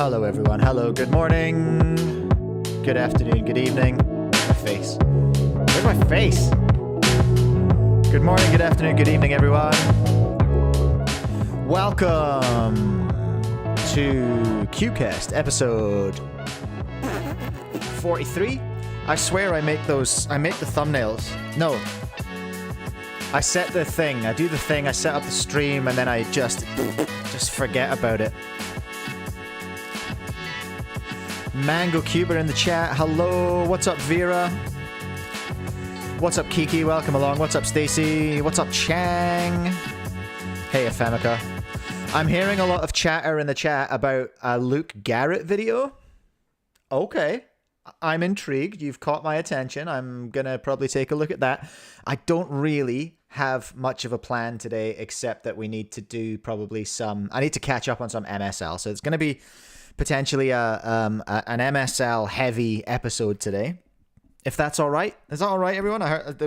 Hello everyone, hello, good morning, good afternoon, good evening. My face. Where's my face? Good morning, good afternoon, good evening everyone. Welcome to Cubecast episode 43. I swear I make the thumbnails. No. I set the thing, I do the thing, I set up the stream and then I just forget about it. Mango Cuber in the chat. Hello. What's up, Vera? What's up, Kiki? Welcome along. What's up, Stacy? What's up, Chang? Hey, Efemica. I'm hearing a lot of chatter in the chat about a LukeGarrett video. Okay. I'm intrigued. You've caught my attention. I'm going to probably take a look at that. I don't really have much of a plan today, except that we need to do probably I need to catch up on some MSL. So it's going to be potentially an MSL heavy episode today, if that's all right. Is that all right, everyone? I heard,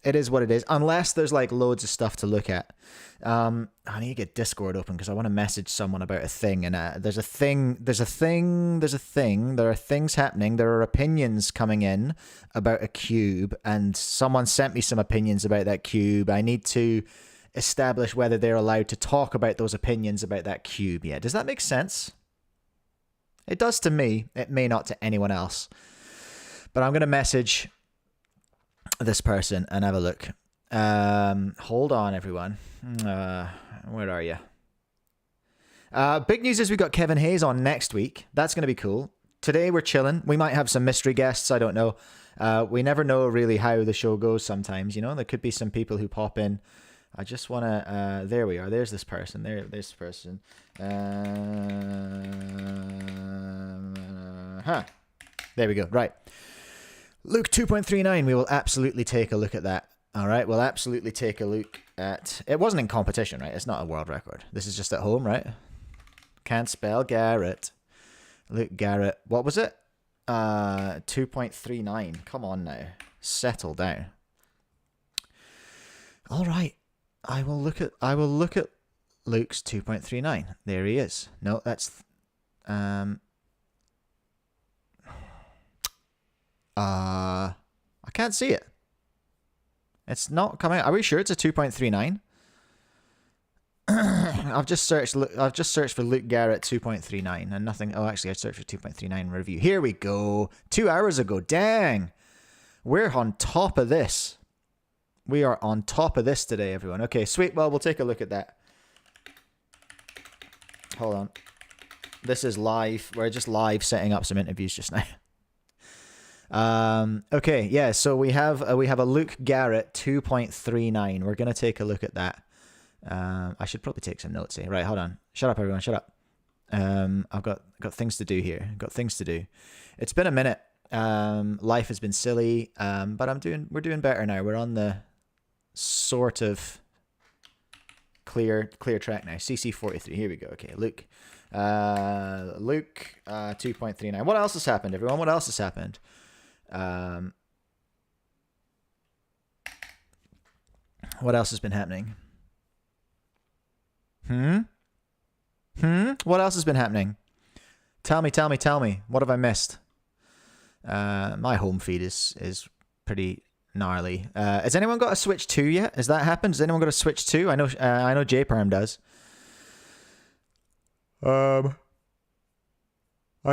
it is what it is. Unless there's like loads of stuff to look at. I need to get Discord open because I want to message someone about a thing. And there's a thing. There are things happening. There are opinions coming in about a cube, and someone sent me some opinions about that cube. I need to establish whether they're allowed to talk about those opinions about that cube. Yeah, does that make sense? It does to me. It may not to anyone else. But I'm going to message this person and have a look. Hold on, everyone. Where are you? Big news is we got Kevin Hayes on next week. That's going to be cool. Today we're chilling. We might have some mystery guests. I don't know. We never know really how the show goes sometimes. You know, there could be some people who pop in. I just want to, there we are. There's this person. There's this person. There we go. Right. Luke 2.39. We will absolutely take a look at that. All right. We'll absolutely take a look at, it wasn't in competition, right? It's not a world record. This is just at home, right? Can't spell Garrett. LukeGarrett. What was it? 2.39. Come on now. Settle down. All right. I will look at Luke's 2.39. There he is. No, that's I can't see it. It's not coming. Are we sure it's a 2.39? I've just searched for LukeGarrett 2.39 and nothing. Oh, actually I searched for 2.39 review. Here we go. 2 hours ago. Dang. We're on top of this. We are on top of this today, everyone. Okay, sweet. Well, we'll take a look at that. Hold on. This is live. We're just live setting up some interviews just now. Okay, yeah, so we have a LukeGarrett 2.39. We're going to take a look at that. I should probably take some notes here. Right, hold on. Shut up, everyone. Shut up. I've got things to do here. Got things to do. It's been a minute. Life has been silly, but we're doing better now. We're on the sort of clear track now. CC43. Here we go. Okay, Luke 2.39. What else has happened, everyone? What else has happened? What else has been happening? What else has been happening? Tell me. What have I missed? My home feed is pretty gnarly. Has anyone got a Switch 2 yet? Has that happened? Has anyone got a Switch 2? I know JPerm does. I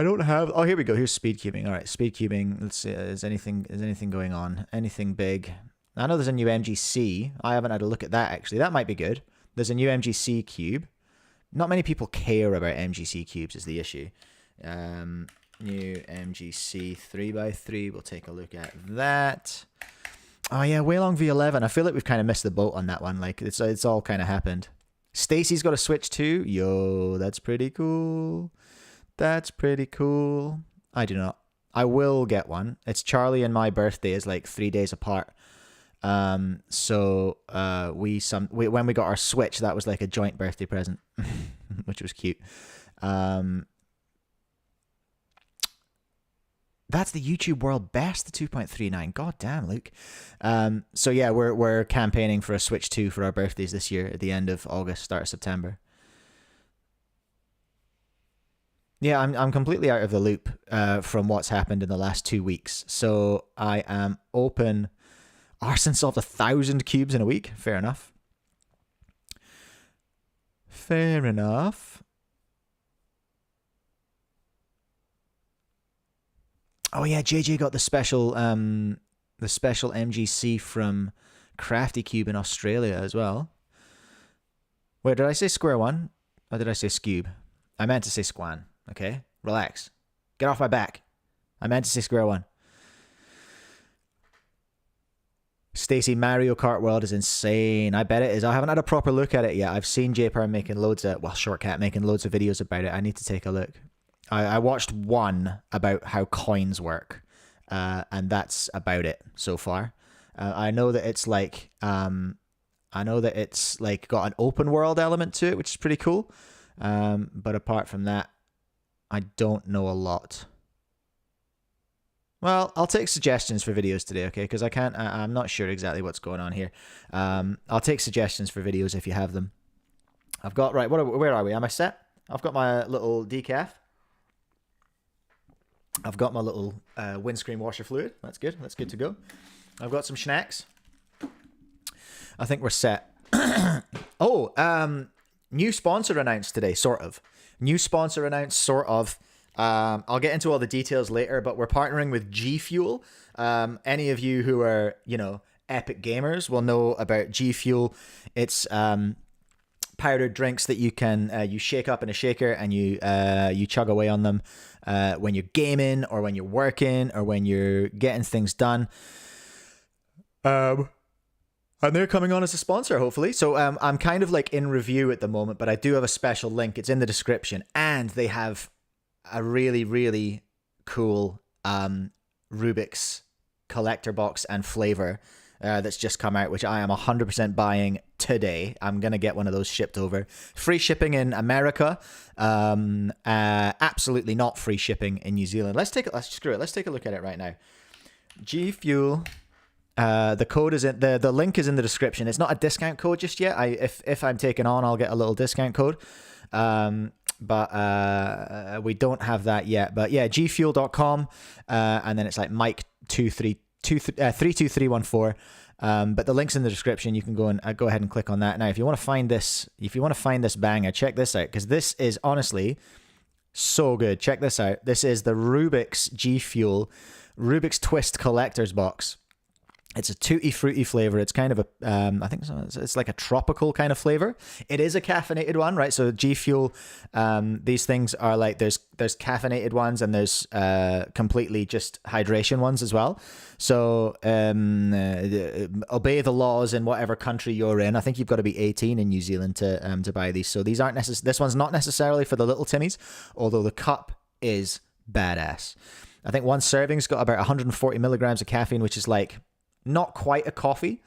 don't have. Oh, here we go. Here's SpeedCubing. All right, SpeedCubing. Let's see. Is anything going on? Anything big? I know there's a new MGC. I haven't had a look at that actually. That might be good. There's a new MGC cube. Not many people care about MGC cubes is the issue. New MGC 3x3. We'll take a look at that. Oh yeah, Waylong V11. I feel like we've kind of missed the boat on that one. Like it's all kind of happened. Stacy's got a Switch 2. Yo, that's pretty cool. That's pretty cool. I do not. I will get one. It's Charlie and my birthday is like 3 days apart. So when we got our Switch, that was like a joint birthday present, which was cute. That's the YouTube world best, the 2.39. God damn, Luke. So yeah, we're campaigning for a Switch 2 for our birthdays this year at the end of August, start of September. Yeah, I'm completely out of the loop from what's happened in the last 2 weeks. So I am open. Arson solved 1,000 cubes in a week. Fair enough. Fair enough. Oh yeah, JJ got the special MGC from Crafty Cube in Australia as well. Wait, did I say square one? Or did I say scube? I meant to say squan. Okay, relax. Get off my back. I meant to say square one. Stacy, Mario Kart World is insane. I bet it is. I haven't had a proper look at it yet. I've seen JPR making loads of, well, Shortcat making loads of videos about it. I need to take a look. I watched one about how coins work, and that's about it so far. I know that it's like, got an open world element to it, which is pretty cool. But apart from that, I don't know a lot. Well, I'll take suggestions for videos today, okay? Because I'm not sure exactly what's going on here. I'll take suggestions for videos if you have them. I've got, right, where are we? Am I set? I've got my little decaf. I've got my little windscreen washer fluid. That's good. That's good to go. I've got some schnacks. I think we're set. New sponsor announced today, sort of. New sponsor announced, sort of. I'll get into all the details later, but we're partnering with G Fuel. Any of you who are, epic gamers will know about G Fuel. It's powdered drinks that you can you shake up in a shaker and you chug away on them when you're gaming or when you're working or when you're getting things done. And they're coming on as a sponsor, hopefully. So I'm kind of like in review at the moment, but I do have a special link. It's in the description. And they have a really, really cool Rubik's collector box and flavor that's just come out, which I am 100% buying today. I'm going to get one of those shipped over. Free shipping in America. Absolutely not free shipping in New Zealand. Let's take a look at it right now. G Fuel. The code is in the link is in the description. It's not a discount code just yet. If I'm taken on, I'll get a little discount code. But we don't have that yet. But yeah, gfuel.com, and then it's like Mike 32314. But the link's in the description. You can go ahead and click on that. Now, if you want to find this banger, check this out, because this is honestly so good. Check this out. This is the Rubik's G Fuel Rubik's Twist Collector's Box. It's a tutti fruity flavor. It's kind of a, I think it's like a tropical kind of flavor. It is a caffeinated one, right? So G Fuel, these things are like, there's caffeinated ones and there's completely just hydration ones as well. So obey the laws in whatever country you're in. I think you've got to be 18 in New Zealand to buy these. So these aren't this one's not necessarily for the little Timmies, although the cup is badass. I think one serving's got about 140 milligrams of caffeine, which is like, not quite a coffee,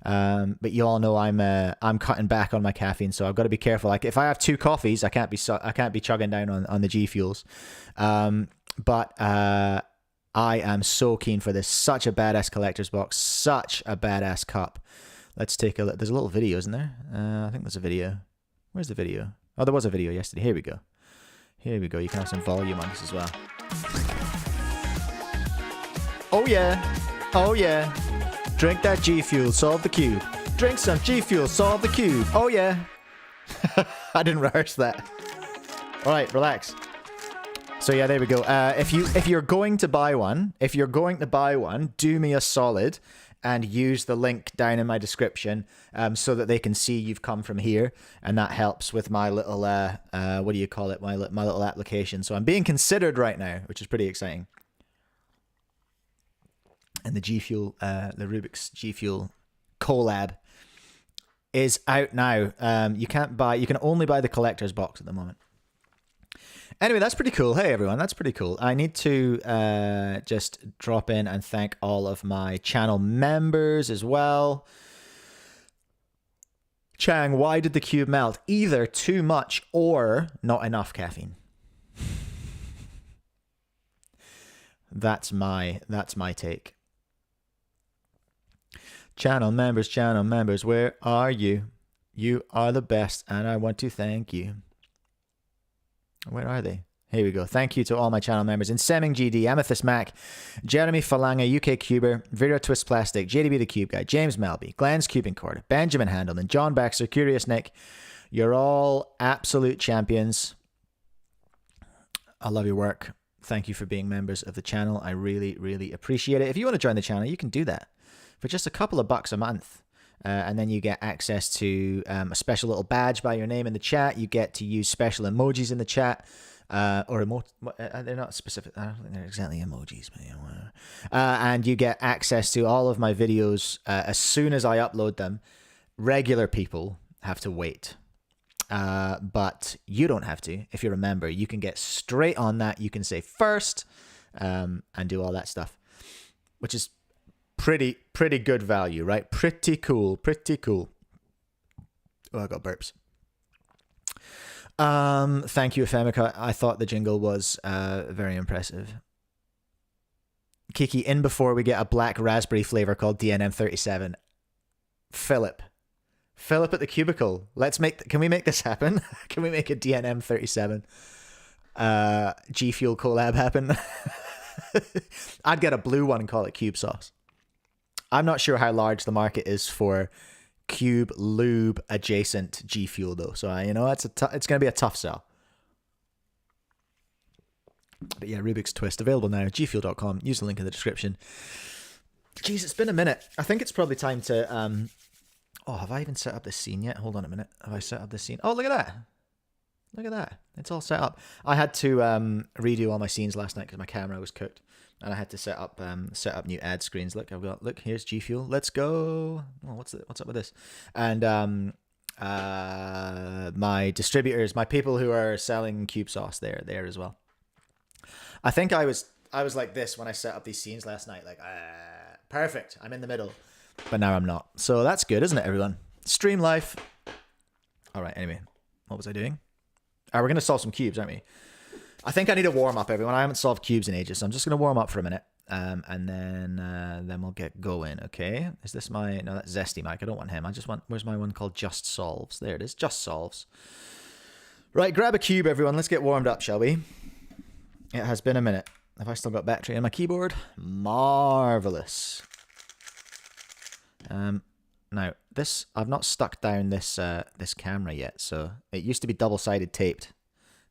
but you all know I'm cutting back on my caffeine, so I've got to be careful. Like if I have 2 coffees, I can't be chugging down on the G Fuels. But I am so keen for this. Such a badass collector's box, such a badass cup. Let's take a look. There's a little video, isn't there? I think there's a video. Where's the video? Oh, there was a video yesterday. Here we go. Here we go. You can have some volume on this as well. Oh yeah. Oh yeah. Drink that G Fuel, solve the cube. Drink some G Fuel, solve the cube. Oh yeah. I didn't rehearse that. All right, relax. So yeah, there we go. If you're going to buy one, do me a solid and use the link down in my description so that they can see you've come from here, and that helps with my little what do you call it? My little application. So I'm being considered right now, which is pretty exciting. And the G Fuel, the Rubik's G Fuel collab is out now. You can only buy the collector's box at the moment. Anyway, that's pretty cool. Hey everyone, that's pretty cool. I need to just drop in and thank all of my channel members as well. Chang, why did the cube melt? Either too much or not enough caffeine. That's my take. Channel members, where are you? You are the best, and I want to thank you. Where are they? Here we go. Thank you to all my channel members. Insemming GD, Amethyst Mac, Jeremy Falanga, UK Cuber, Vera Twist Plastic, JDB the Cube Guy, James Melby, Glenn's Cubing Cord, Benjamin Handelman, John Baxter, Curious Nick. You're all absolute champions. I love your work. Thank you for being members of the channel. I really, really appreciate it. If you want to join the channel, you can do that for just a couple of bucks a month. And then you get access to a special little badge by your name in the chat. You get to use special emojis in the chat. They're not specific. I don't think they're exactly emojis. But and you get access to all of my videos as soon as I upload them. Regular people have to wait. But you don't have to. If you're a member, you can get straight on that. You can say first and do all that stuff, which is pretty good value, right? Pretty cool. Oh, I got burps. Thank you, Femika. I thought the jingle was very impressive. Kiki, in before we get a black raspberry flavor called DNM37. Philip at the cubicle. Can we make this happen? Can we make a DNM37 G Fuel collab happen? I'd get a blue one and call it Cube Sauce. I'm not sure how large the market is for Cube Lube adjacent G Fuel though, so it's going to be a tough sell. But yeah, Rubik's Twist available now. gfuel.com. Use the link in the description. Jeez, it's been a minute. I think it's probably time to oh, have I even set up this scene yet? Hold on a minute. Have I set up this scene? Oh, look at that. Look at that. It's all set up. I had to redo all my scenes last night because my camera was cooked. And I had to set up new ad screens. Look, here's G Fuel. Let's go. Oh, what's up with this? And my distributors, my people who are selling Cube Sauce, they're there as well. I think I was like this when I set up these scenes last night. Like, perfect. I'm in the middle. But now I'm not. So that's good, isn't it, everyone? Stream life. All right, anyway. What was I doing? We're going to solve some cubes, aren't we? I think I need a warm-up, everyone. I haven't solved cubes in ages, so I'm just going to warm up for a minute. And then we'll get going, okay? Is this my... No, that's Zesty Mike. I don't want him. I just want... Where's my one called Just Solves? There it is. Just Solves. Right, grab a cube, everyone. Let's get warmed up, shall we? It has been a minute. Have I still got battery in my keyboard? Marvelous. Now, this... I've not stuck down this this camera yet, so... It used to be double-sided taped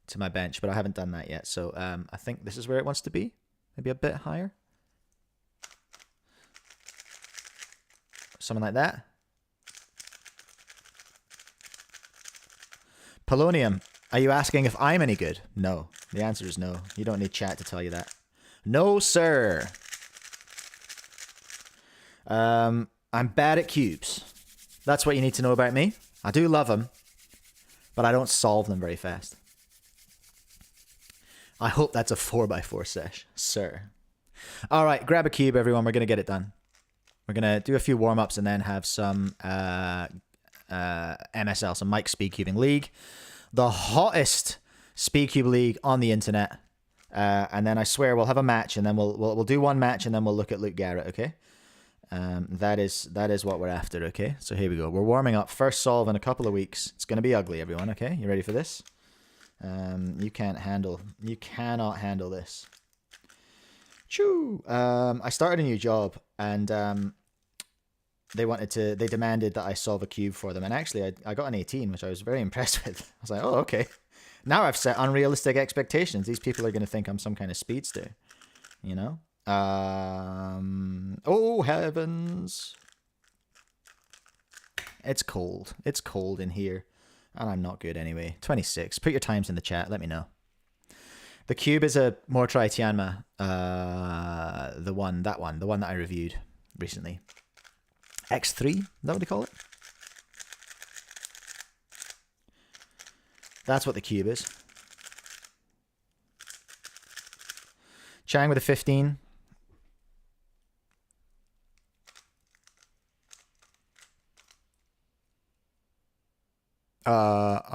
to my bench, but I haven't done that yet. So I think this is where it wants to be. Maybe a bit higher. Something like that. Polonium, are you asking if I'm any good? No. The answer is no. You don't need chat to tell you that. No, sir. I'm bad at cubes. That's what you need to know about me. I do love them, but I don't solve them very fast. I hope that's a 4x4 sesh, sir. All right, grab a cube, everyone. We're going to get it done. We're going to do a few warm-ups and then have some MSL, some Mike Speedcubing League. The hottest SpeedCube League on the internet. And then I swear we'll have a match, and then we'll do one match, and then we'll look at LukeGarrett, okay? That is what we're after, okay? So here we go. We're warming up. First solve in a couple of weeks. It's going to be ugly, everyone, okay? You ready for this? You cannot handle this. Choo! I started a new job, and they demanded that I solve a cube for them, and actually I got an 18, which I was very impressed with. I was like, oh, okay. Now I've set unrealistic expectations. These people are going to think I'm some kind of speedster, you know? Oh, heavens. It's cold. It's cold in here. And I'm not good anyway. 26. Put your times in the chat. Let me know. The cube is a Mortrai Tianma. The one that I reviewed recently. X3? Is that what they call it? That's what the cube is. Chang with a 15.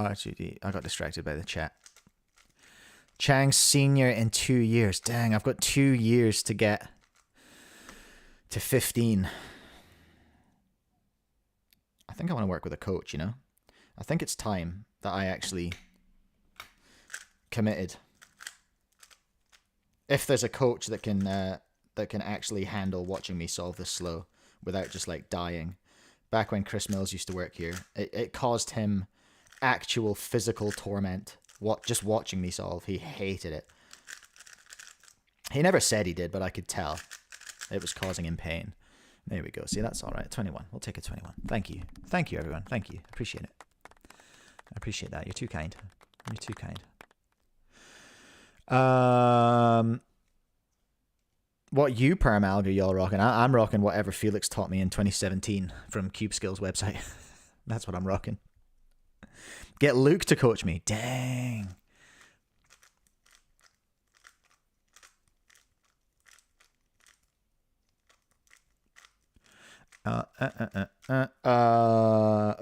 Actually, I got distracted by the chat. Chang senior in 2 years. Dang, I've got 2 years to get to 15. I think I want to work with a coach, you know? I think it's time that I actually committed. If there's a coach that can actually handle watching me solve this slow without just like dying. Back when Chris Mills used to work here, it caused him actual physical torment. Just watching me solve, he hated it. He never said he did, but I could tell it was causing him pain. There we go. See, that's all right. 21. We'll take a 21. Thank you. Thank you, everyone. Thank you. Appreciate it. I appreciate that. You're too kind. You're too kind. What you perm alg are y'all rocking? I'm rocking whatever Felix taught me in 2017 from CubeSkills website. That's what I'm rocking. Get Luke to coach me. Dang.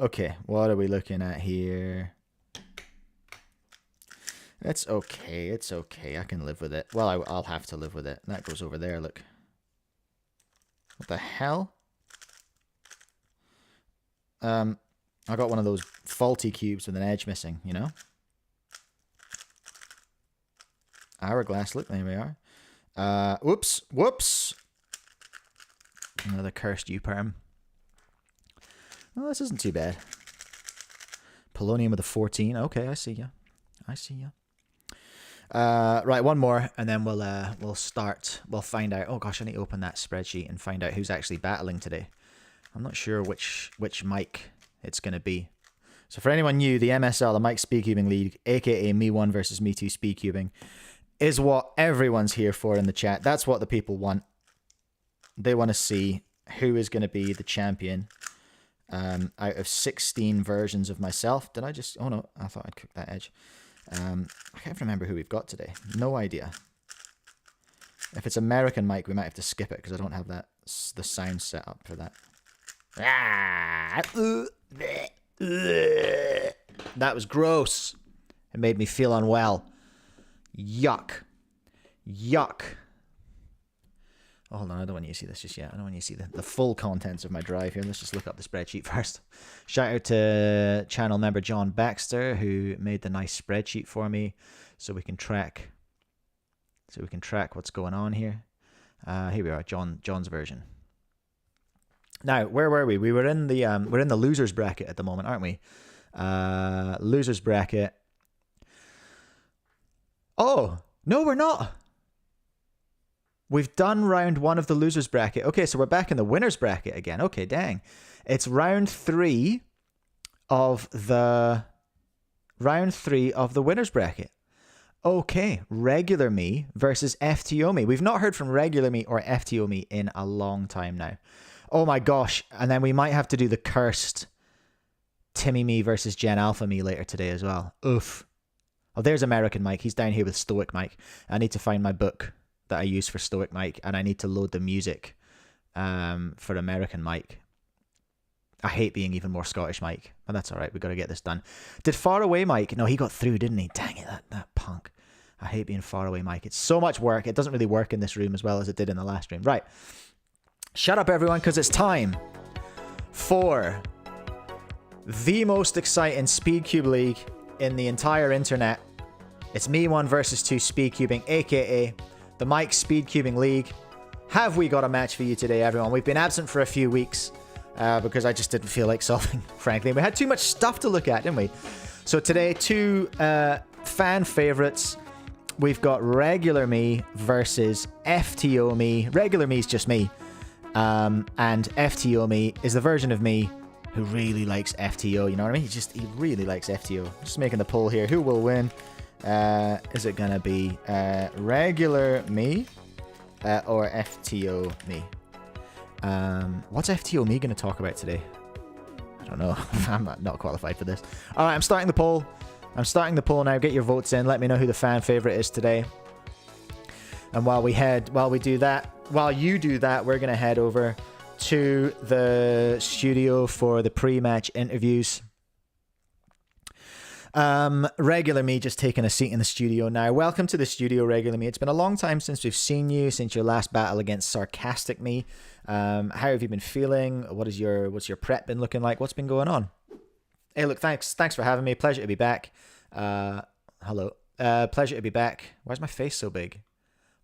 Okay, what are we looking at here? It's okay, it's okay. I can live with it. Well, I'll have to live with it. That goes over there, look. What the hell? I got one of those faulty cubes with an edge missing, you know? Hourglass, look, there we are. Whoops, whoops. Another cursed U-perm. Well, this isn't too bad. Polonium with a 14. Okay, I see ya. I see ya. Right, one more, and then we'll start. We'll find out. Oh gosh, I need to open that spreadsheet and find out who's actually battling today. I'm not sure which Mike it's gonna be. So for anyone new, the MSL, the Mike Speedcubing League, aka Me1 versus Me2 Speedcubing, is what everyone's here for in the chat. That's what the people want. They want to see who is going to be the champion out of 16 versions of myself. Did I just... Oh, no. I thought I'd cooked that edge. I can't remember who we've got today. No idea. If it's American Mike, we might have to skip it because I don't have the sound set up for that. That was gross. It made me feel unwell. Yuck. Yuck. Oh, hold on, I don't want you to see this just yet. I don't want you to see the full contents of my drive here. Let's just look up the spreadsheet first. Shout out to channel member John Baxter, who made the nice spreadsheet for me, so we can track what's going on here. Here we are, John's version. Now, where were we? We were in the we're in the losers bracket at the moment, aren't we? Losers bracket. Oh no, we're not. We've done round 1 of the losers bracket. Okay, so we're back in the winners bracket again. Okay, dang. It's round 3 of the winners bracket. Okay, regular me versus FTO me. We've not heard from regular me or FTO me in a long time now. Oh my gosh. And then we might have to do the cursed Timmy me versus Gen Alpha me later today as well. Oof. Oh, there's American Mike. He's down here with Stoic Mike. I need to find my book that I use for Stoic Mike, and I need to load the music for American Mike. I hate being even more Scottish Mike, but that's all right. We've got to get this done. Did Faraway Mike? No, he got through, didn't he? Dang it, that punk. I hate being Faraway Mike. It's so much work. It doesn't really work in this room as well as it did in the last room. Right. Shut up, everyone, because it's time for the most exciting SpeedCube League in the entire internet. It's Me1 versus 2 Speedcubing, aka the Mike Speedcubing League. Have we got a match for you today, everyone? We've been absent for a few weeks because I just didn't feel like solving, frankly. We had too much stuff to look at, didn't we? So today, 2 fan favorites. We've got regular me versus FTO me. Regular me is just me. And FTO me is the version of me who really likes FTO, you know what I mean? He really likes FTO. Just making the poll here. Who will win? Is it gonna be regular me or FTO me? What's FTO me gonna talk about today? I don't know. I'm not qualified for this. All right, I'm starting the poll. I'm starting the poll now. Get your votes in. Let me know who the fan favorite is today. And while you do that, we're gonna head over to the studio for the pre-match interviews. Regular me just taking a seat in the studio now. Welcome to the studio, regular me. It's been a long time since we've seen you, since your last battle against sarcastic me. How have you been feeling? What's your prep been looking like? What's been going on? Hey, look, thanks for having me. Pleasure to be back. Hello. Pleasure to be back. Why is my face so big?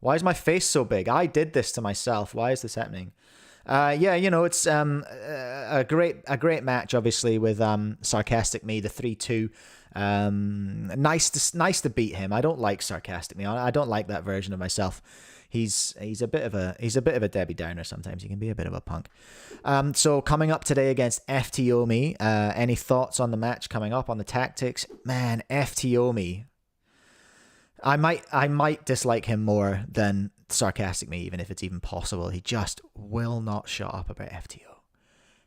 Why is my face so big? I did this to myself. Why is this happening? Yeah, you know, it's a great match, obviously, with Sarcastic Me, the 3-2. Nice to beat him. I don't like Sarcastic Me. I don't like that version of myself. He's a bit of a Debbie Downer sometimes. He can be a bit of a punk. So coming up today against FTO Me. Any thoughts on the match coming up, on the tactics? Man, FTO Me. I might dislike him more than Sarcastic Me, even if it's even possible. He just will not shut up about FTO.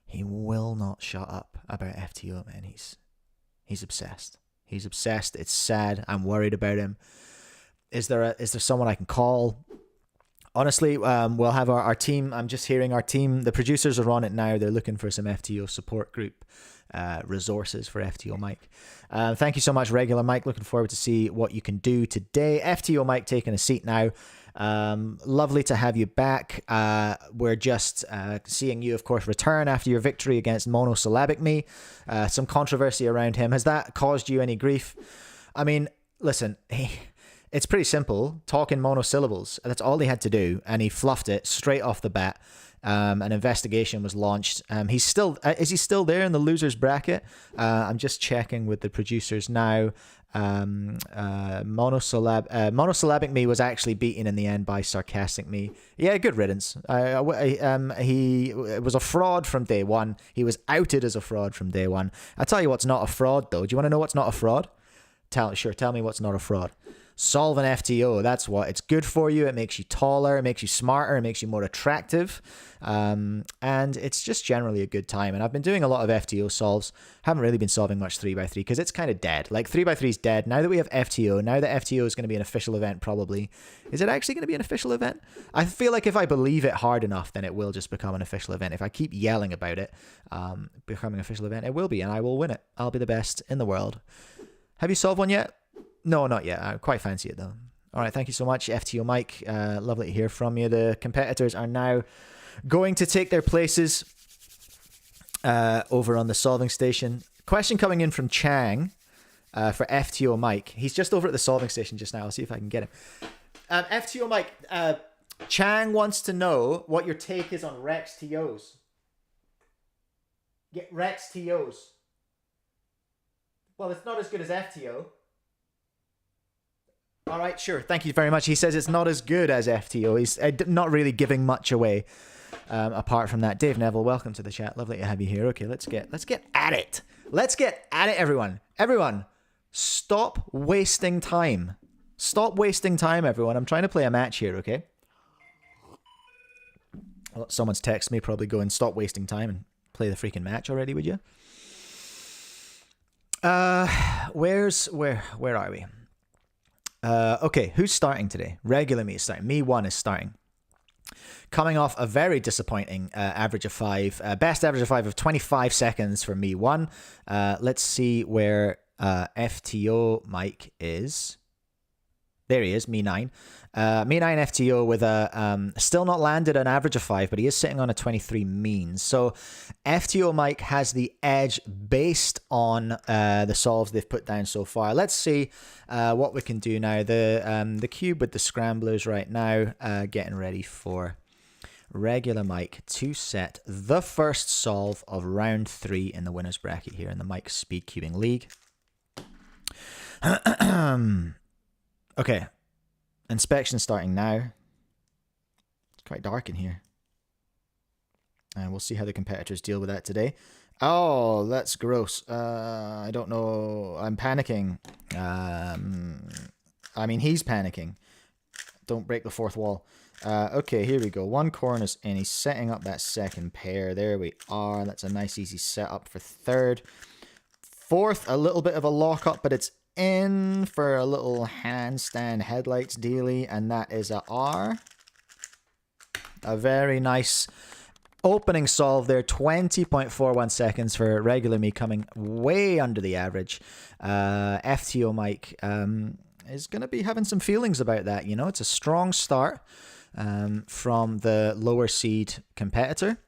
He will not shut up about FTO, man. He's obsessed. He's obsessed. It's sad. I'm worried about him. Is there someone I can call? Honestly, we'll have our team. I'm just hearing our team. The producers are on it now. They're looking for some FTO support group resources for FTO Mike. Thank you so much, regular Mike. Looking forward to see what you can do today. FTO Mike taking a seat now. Lovely to have you back. We're just seeing you, of course, return after your victory against Monosyllabic Me. Some controversy around him. Has that caused you any grief? I mean, listen, it's pretty simple. Talk in monosyllables. That's all he had to do, and he fluffed it straight off the bat. An investigation was launched. Is he still there in the losers bracket? I'm just checking with the producers now. Monosyllabic Me was actually beaten in the end by Sarcastic Me. Yeah, good riddance. He was a fraud from day one. He was outed as a fraud from day one. I'll tell you what's not a fraud, though. Do you want to know what's not a fraud? Tell me what's not a fraud. Solve an FTO. That's what. It's good for you. It makes you taller. It makes you smarter. It makes you more attractive. And it's just generally a good time. And I've been doing a lot of FTO solves. Haven't really been solving much 3x3 because it's kind of dead. Like 3x3 is dead. Now that we have FTO, now that FTO is going to be an official event probably. Is it actually going to be an official event? I feel like if I believe it hard enough, then it will just become an official event. If I keep yelling about it becoming an official event, it will be, and I will win it. I'll be the best in the world. Have you solved one yet? No, not yet. I quite fancy it, though. All right, thank you so much, FTO Mike. Lovely to hear from you. The competitors are now going to take their places over on the solving station. Question coming in from Chang for FTO Mike. He's just over at the solving station just now. I'll see if I can get him. FTO Mike, Chang wants to know what your take is on Rex TOs. Get Rex TOs. Well, it's not as good as FTO. All right, sure. Thank you very much. He says it's not as good as FTO. He's not really giving much away apart from that. Dave Neville, welcome to the chat. Lovely to have you here. Okay, let's get at it. Let's get at it, everyone. Everyone, stop wasting time. Stop wasting time, everyone. I'm trying to play a match here, okay? Well, someone's texted me, probably going, stop wasting time and play the freaking match already, would you? Where are we? Okay, who's starting today? Regular Me is starting. Me 1 is starting. Coming off a very disappointing average of 5. Best average of 5 of 25 seconds for Me 1. Let's see where FTO Mike is. There he is, Me 9. Me 9 FTO with a still not landed an average of 5, but he is sitting on a 23 mean. So FTO Mike has the edge based on the solves they've put down so far. Let's see what we can do now. The cube with the scramblers right now, getting ready for regular Mike to set the first solve of round 3 in the winners bracket here in the Mike Speedcubing League. Okay, inspection starting now. It's quite dark in here. And we'll see how the competitors deal with that today. Oh, that's gross. I don't know. I'm panicking. I mean, he's panicking. Don't break the fourth wall. Okay, here we go. One corner's in. He's setting up that second pair. There we are. That's a nice, easy setup for third. Fourth, a little bit of a lock-up, but it's in for a little handstand headlights dealy, and that is a R. A very nice opening solve there. 20.41 seconds for regular Me, coming way under the average. FTO Mike is going to be having some feelings about that. You know, it's a strong start from the lower seed competitor.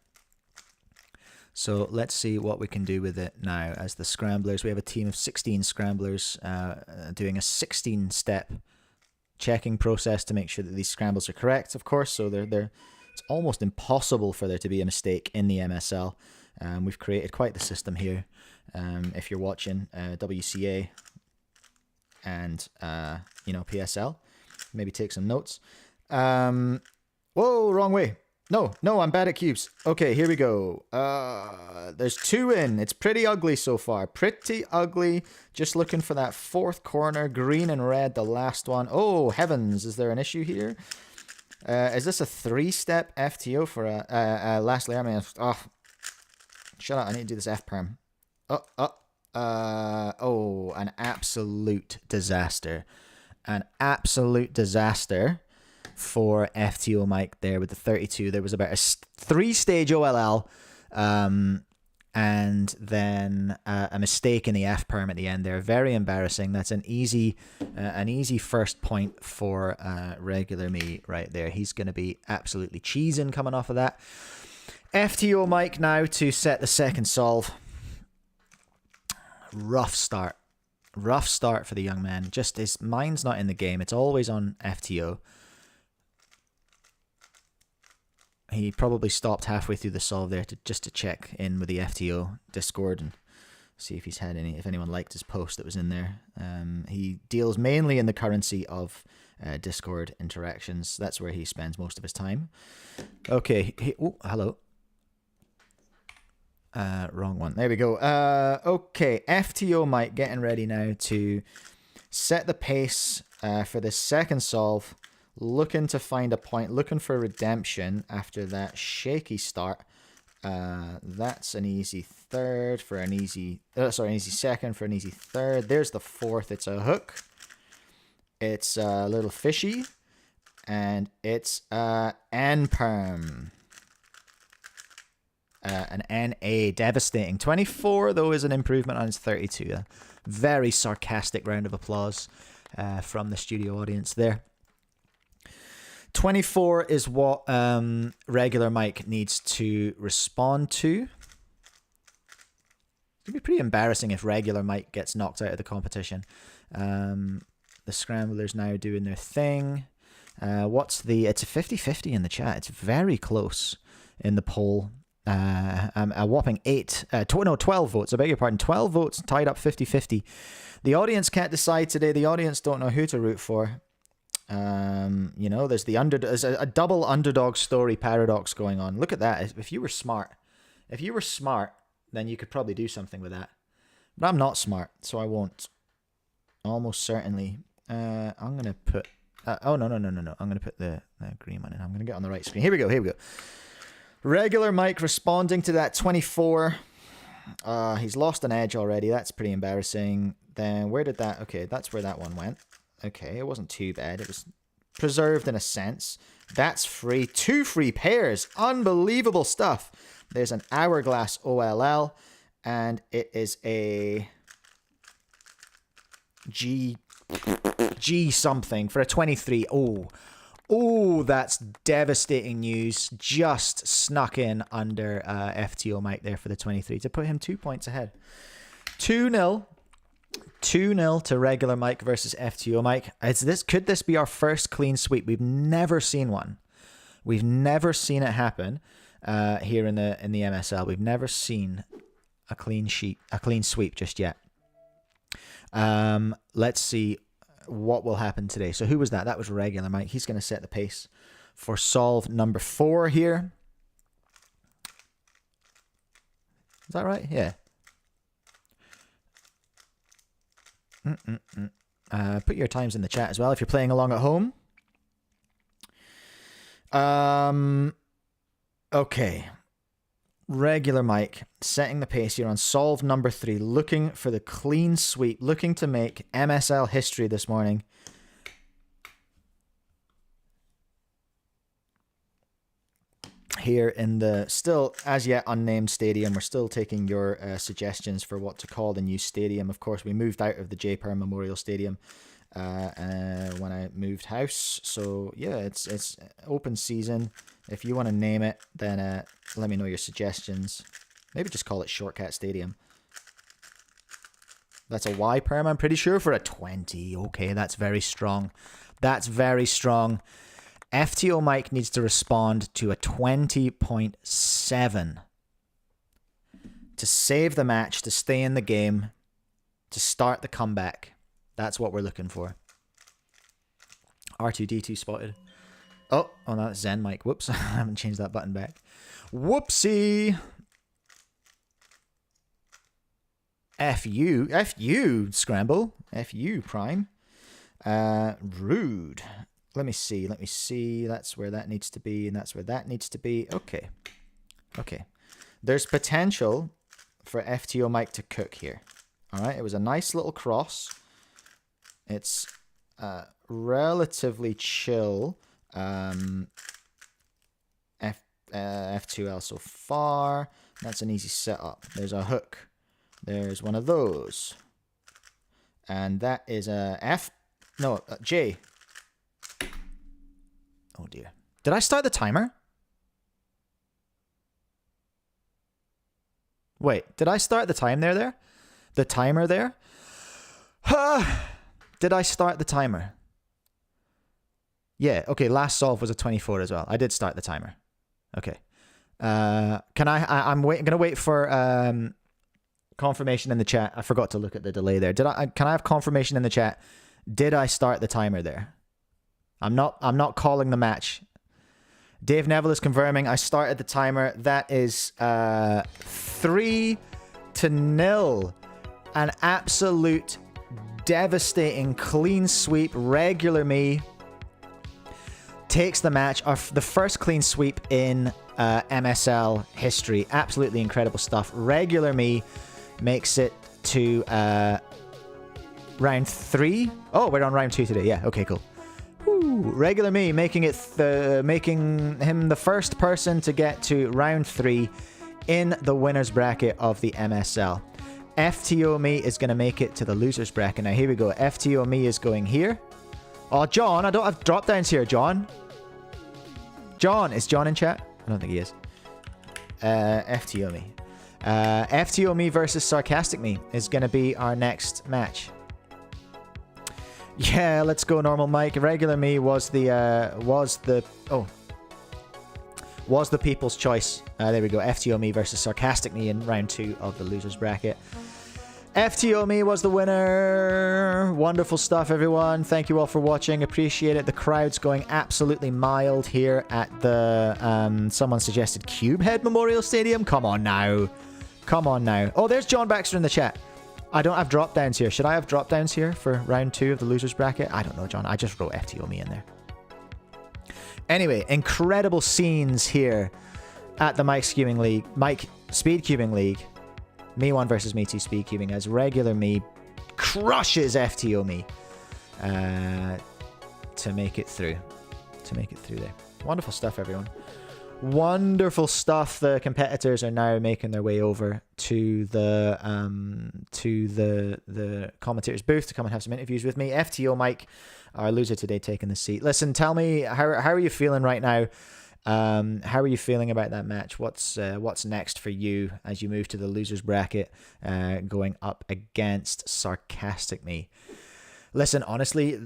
So let's see what we can do with it now as the scramblers. We have a team of 16 scramblers doing a 16-step checking process to make sure that these scrambles are correct, of course. So it's almost impossible for there to be a mistake in the MSL. We've created quite the system here. If you're watching WCA and PSL, maybe take some notes. Whoa, wrong way. No, I'm bad at cubes. Okay, here we go. There's 2 in. It's pretty ugly so far. Pretty ugly. Just looking for that 4th corner. Green and red, the last one. Oh, heavens. Is there an issue here? Is this a 3-step FTO for a lastly, I mean, oh, shut up. I need to do this F-perm. Oh, an absolute disaster. An absolute disaster for FTO Mike there with the 32. There was about a 3-stage OLL, and then a mistake in the F-perm at the end there. Very embarrassing. That's an easy first point for regular me right there. He's going to be absolutely cheesing coming off of that. FTO Mike now to set the second solve. Rough start for the young man. Just his mind's not in the game. It's always on FTO. He probably stopped halfway through the solve there just to check in with the FTO Discord and see if he's had if anyone liked his post that was in there. He deals mainly in the currency of Discord interactions. That's where he spends most of his time. Okay. Oh, hello. Wrong one. There we go. Okay, FTO Mike getting ready now to set the pace for this second solve. Looking to find a point, looking for redemption after that shaky start. That's an easy third for an easy... an easy second for an easy third. There's the 4th. It's a hook. It's a little fishy. And it's N-perm. An NA, devastating. 24, though, is an improvement on his 32. A very sarcastic round of applause from the studio audience there. 24 is what regular Mike needs to respond to. It's going to be pretty embarrassing if regular Mike gets knocked out of the competition. The Scramblers now doing their thing. It's a 50-50 in the chat. It's very close in the poll. A whopping 12 votes. I beg your pardon. 12 votes tied up 50-50. The audience can't decide today. The audience don't know who to root for. There's there's a double underdog story paradox going on. Look at that. If you were smart, then you could probably do something with that. But I'm not smart, so I won't. Almost certainly. I'm gonna put. No. I'm gonna put the green one in. I'm gonna get on the right screen. Here we go. Regular Mike responding to that 24. He's lost an edge already. That's pretty embarrassing. Then where did that... Okay, that's where that one went. Okay, it wasn't too bad. It was preserved in a sense. That's free. 2 free pairs. Unbelievable stuff. There's an Hourglass OLL. And it is a... G something for a 23. Oh, that's devastating news. Just snuck in under FTO Mike there for the 23 to put him 2 points ahead. 2-0. 2-0 to regular Mike versus FTO Mike. Could this be our first clean sweep? We've never seen one. We've never seen it happen here in the MSL. We've never seen a clean sweep just yet. Let's see what will happen today. So who was that? That was regular Mike. He's going to set the pace for solve number 4 here. Is that right? Yeah. Put your times in the chat as well if you're playing along at home. Okay. Regular Mike setting the pace here on solve number 3, looking for the clean sweep, looking to make MSL history this morning. Here in the still as yet unnamed stadium. We're still taking your suggestions for what to call the new stadium. Of course, we moved out of the J-Per Memorial Stadium when I moved house. So yeah, it's open season. If you want to name it, then let me know your suggestions. Maybe just call it Shortcat Stadium. That's a Y perm, I'm pretty sure, for a 20. Okay, that's very strong. That's very strong. FTO Mike needs to respond to a 20.7 to save the match, to stay in the game, to start the comeback. That's what we're looking for. R2D2 spotted. Oh, that's Zen Mike. Whoops, I haven't changed that button back. Whoopsie. F-U, Scramble. F-U, Prime. Rude. Let me see. That's where that needs to be, and that's where that needs to be. Okay. There's potential for FTO Mike to cook here. All right, it was a nice little cross. It's relatively chill. F2L so far. That's an easy setup. There's a hook. There's one of those. And that is a F. No, J. Oh dear. Did I start the timer? Wait, did I start the time there? The timer there? Did I start the timer? Yeah, okay, last solve was a 24 as well. I did start the timer. Okay. I'm gonna wait for confirmation in the chat. I forgot to look at the delay there. Can I have confirmation in the chat? Did I start the timer there? I'm not calling the match. Dave Neville is confirming I started the timer. That is 3-0. An absolute devastating clean sweep. Regular me takes the match. The first clean sweep in MSL history. Absolutely incredible stuff. Regular me makes it to round 3. Oh, we're on round 2 today. Yeah, okay, cool. Woo. Regular me making him the first person to get to round 3 in the winner's bracket of the MSL. FTO me is going to make it to the loser's bracket. Now, here we go. FTO me is going here. Oh, John, I don't have drop downs here, John. John, is John in chat? I don't think he is. FTO me. FTO me versus Sarcastic me is going to be our next match. Yeah, let's go, normal Mike. Regular me was the people's choice. There we go. FTO me versus Sarcastic me in round 2 of the losers bracket. FTO me was the winner. Wonderful stuff, everyone. Thank you all for watching. Appreciate it. The crowd's going absolutely mild here at the someone suggested Cubehead Memorial Stadium. Come on now. Oh, there's John Baxter in the chat. I don't have drop downs here. Should I have drop downs here for round 2 of the losers bracket? I don't know, John. I just wrote FTO me in there. Anyway, incredible scenes here at the Mike Speedcubing League. Me 1 versus me 2 speedcubing as regular me crushes FTO me to make it through. There. Wonderful stuff, everyone. Wonderful stuff. The competitors are now making their way over to the commentators booth to come and have some interviews with me. FTO Mike, our loser today, taking the seat. Listen, tell me, how are you feeling right now? How are you feeling about that match? What's next for you as you move to the losers bracket, going up against Sarcastic me? Listen, honestly,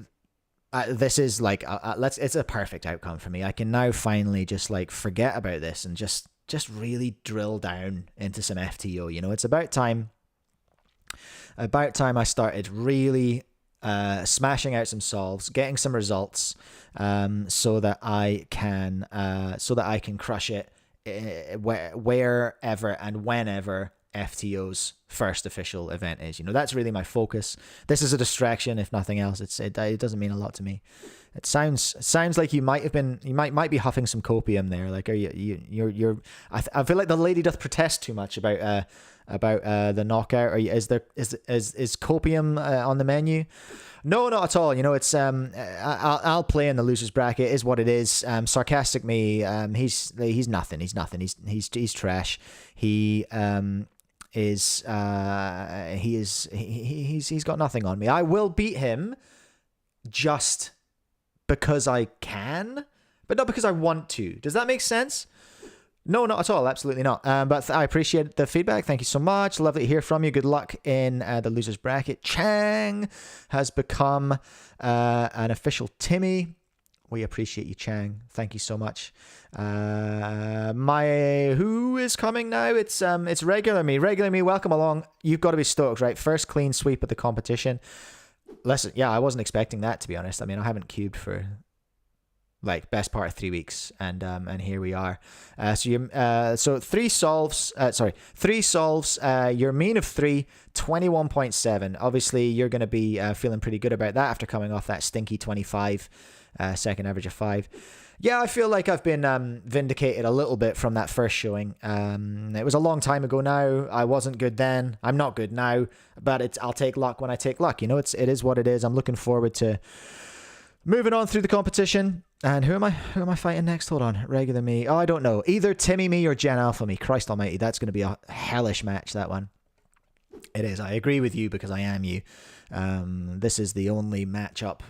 this is like it's a perfect outcome for me. I can now finally just like forget about this and just really drill down into some FTO. You know, it's about time I started really smashing out some solves, getting some results, so that I can crush it wherever and whenever FTO's first official event is. You know, that's really my focus. This is a distraction, if nothing else. It doesn't mean a lot to me. It sounds like you might be huffing some copium there. Like, are you're I feel like the lady doth protest too much about the knockout. Is copium on the menu? No, not at all. You know, it's I'll play in the losers bracket. Is what it is. Sarcastic me. He's nothing. He's trash. He's got nothing on me. I will beat him just because I can, but not because I want to. Does that make sense? No, not at all. Absolutely not. But I appreciate the feedback. Thank you so much. Lovely to hear from you. Good luck in the losers bracket. Chang has become an official Timmy. We appreciate you, Chang. Thank you so much. Who is coming now? It's regular me. Regular me, welcome along. You've got to be stoked, right? First clean sweep of the competition. Listen, yeah, I wasn't expecting that, to be honest. I mean, I haven't cubed for like best part of 3 weeks, and here we are. So three solves. Your mean of 3, 21.7. Obviously, you're going to be feeling pretty good about that after coming off that stinky 25. Second average of 5. Yeah, I feel like I've been vindicated a little bit from that first showing. It was a long time ago now. I wasn't good then. I'm not good now, but I'll take luck when I take luck. You know, it is what it is. I'm looking forward to moving on through the competition. And who am I fighting next? Hold on. Regular me. Oh, I don't know. Either Timmy me or Gen Alpha me. Christ almighty, that's going to be a hellish match, that one. It is. I agree with you because I am you. This is the only matchup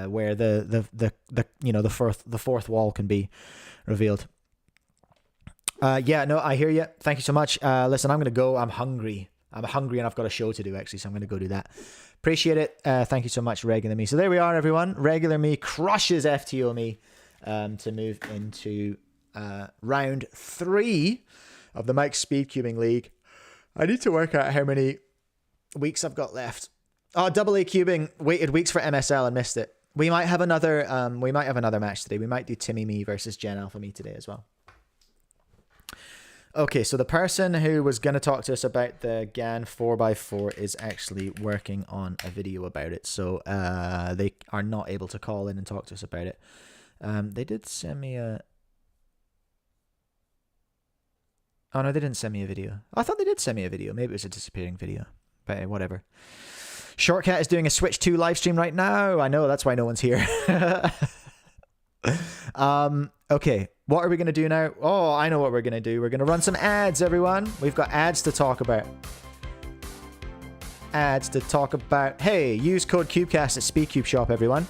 where the fourth wall can be revealed. Yeah, no, I hear you. Thank you so much. Listen, I'm gonna go. I'm hungry and I've got a show to do actually, so I'm gonna go do that. Appreciate it. Thank you so much, Regular Me. So there we are, everyone. Regular Me crushes FTO Me to move into round 3 of the Mike Speedcubing League. I need to work out how many weeks I've got left. Oh, double A cubing. Waited weeks for MSL and missed it. We might have another. Match today. We might do Timmy Me versus Gen Alpha Me today as well. Okay, so the person who was going to talk to us about the Gan 4x4 is actually working on a video about it, so they are not able to call in and talk to us about it. They did send me a. Oh no, they didn't send me a video. I thought they did send me a video. Maybe it was a disappearing video. But whatever. Shortcat is doing a Switch 2 live stream right now. I know, that's why no one's here. Okay, what are we going to do now? Oh, I know what we're going to do. We're going to run some ads, everyone. We've got ads to talk about. Hey, use code Cubecast at SpeedCubeShop, everyone.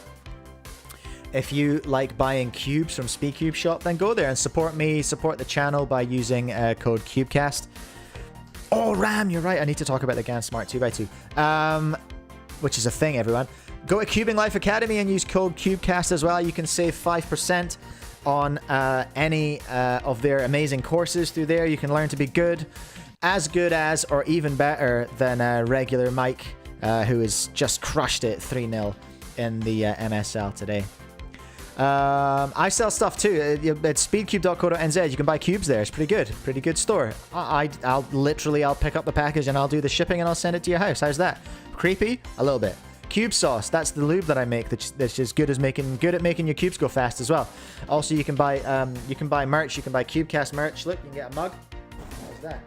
If you like buying cubes from SpeedCubeShop, then go there and support me, support the channel by using code Cubecast. Oh, Ram, you're right. I need to talk about the Gan Smart 2x2, which is a thing, everyone. Go to Cubing Life Academy and use code Cubecast as well. You can save 5% on any of their amazing courses through there. You can learn to be good as, or even better than regular Mike, who has just crushed it 3-0 in the MSL today. I sell stuff too. At speedcube.co.nz. You can buy cubes there. It's pretty good store. I'll pick up the package and I'll do the shipping and I'll send it to your house. How's that? Creepy? A little bit. Cube sauce. That's the lube that I make. That's just good at making your cubes go fast as well. Also, you can buy merch. You can buy Cubecast merch. Look, you can get a mug. How's that?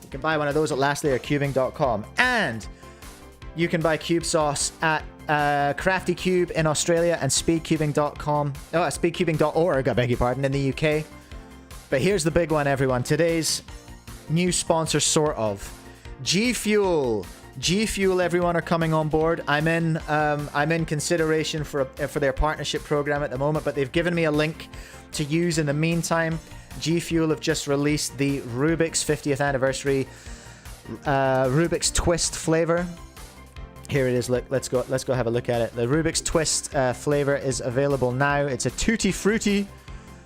You can buy one of those at lastlayercubing.com, and you can buy cube sauce at Crafty Cube in Australia and speedcubing.com. Oh, speedcubing.org, I beg your pardon, in the UK. But here's the big one, everyone. Today's new sponsor, sort of. G Fuel. G Fuel, everyone, are coming on board. I'm in consideration for their partnership program at the moment, but they've given me a link to use in the meantime. G Fuel have just released the Rubik's 50th anniversary Rubik's Twist flavor. Here it is. Look, let's go have a look at it. The Rubik's Twist flavor is available now. It's a Tutti Frutti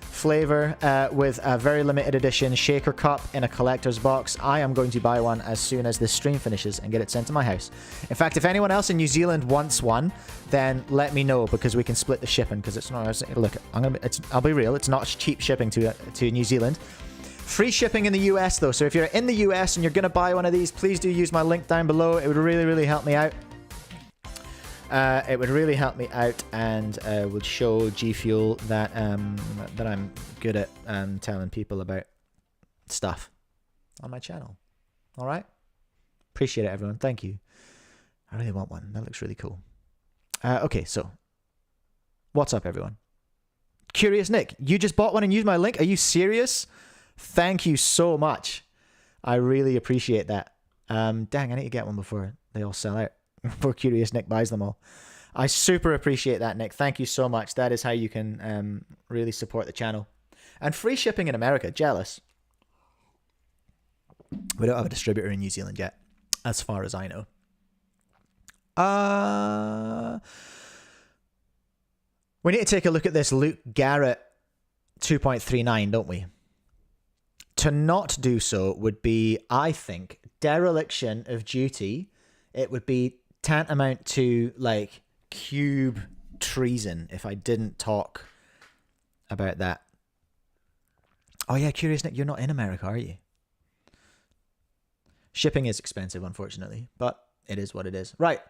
flavor with a very limited edition shaker cup in a collector's box. I am going to buy one as soon as this stream finishes and get it sent to my house. In fact, if anyone else in New Zealand wants one, then let me know, because we can split the shipping. Because it's not. Look, I'll be real. It's not cheap shipping to New Zealand. Free shipping in the US though. So if you're in the US and you're gonna buy one of these, please do use my link down below. It would really help me out. It would really help me out, and would show G Fuel that that I'm good at telling people about stuff on my channel. All right, appreciate it, everyone. Thank you. I really want one. That looks really cool. Okay, so what's up, everyone? Curious Nick, you just bought one and used my link? Are you serious? Thank you so much. I really appreciate that. Dang, I need to get one before they all sell out. Before Curious Nick buys them all. I super appreciate that, Nick. Thank you so much. That is how you can really support the channel. And free shipping in America. Jealous. We don't have a distributor in New Zealand yet, as far as I know. We need to take a look at this LukeGarrett 2.39, don't we? To not do so would be, I think, dereliction of duty. It would be tantamount to, like, cube treason if I didn't talk about that. Oh yeah, Curious Nick, you're not in America, are you? Shipping is expensive, unfortunately, but it is what it is. Right.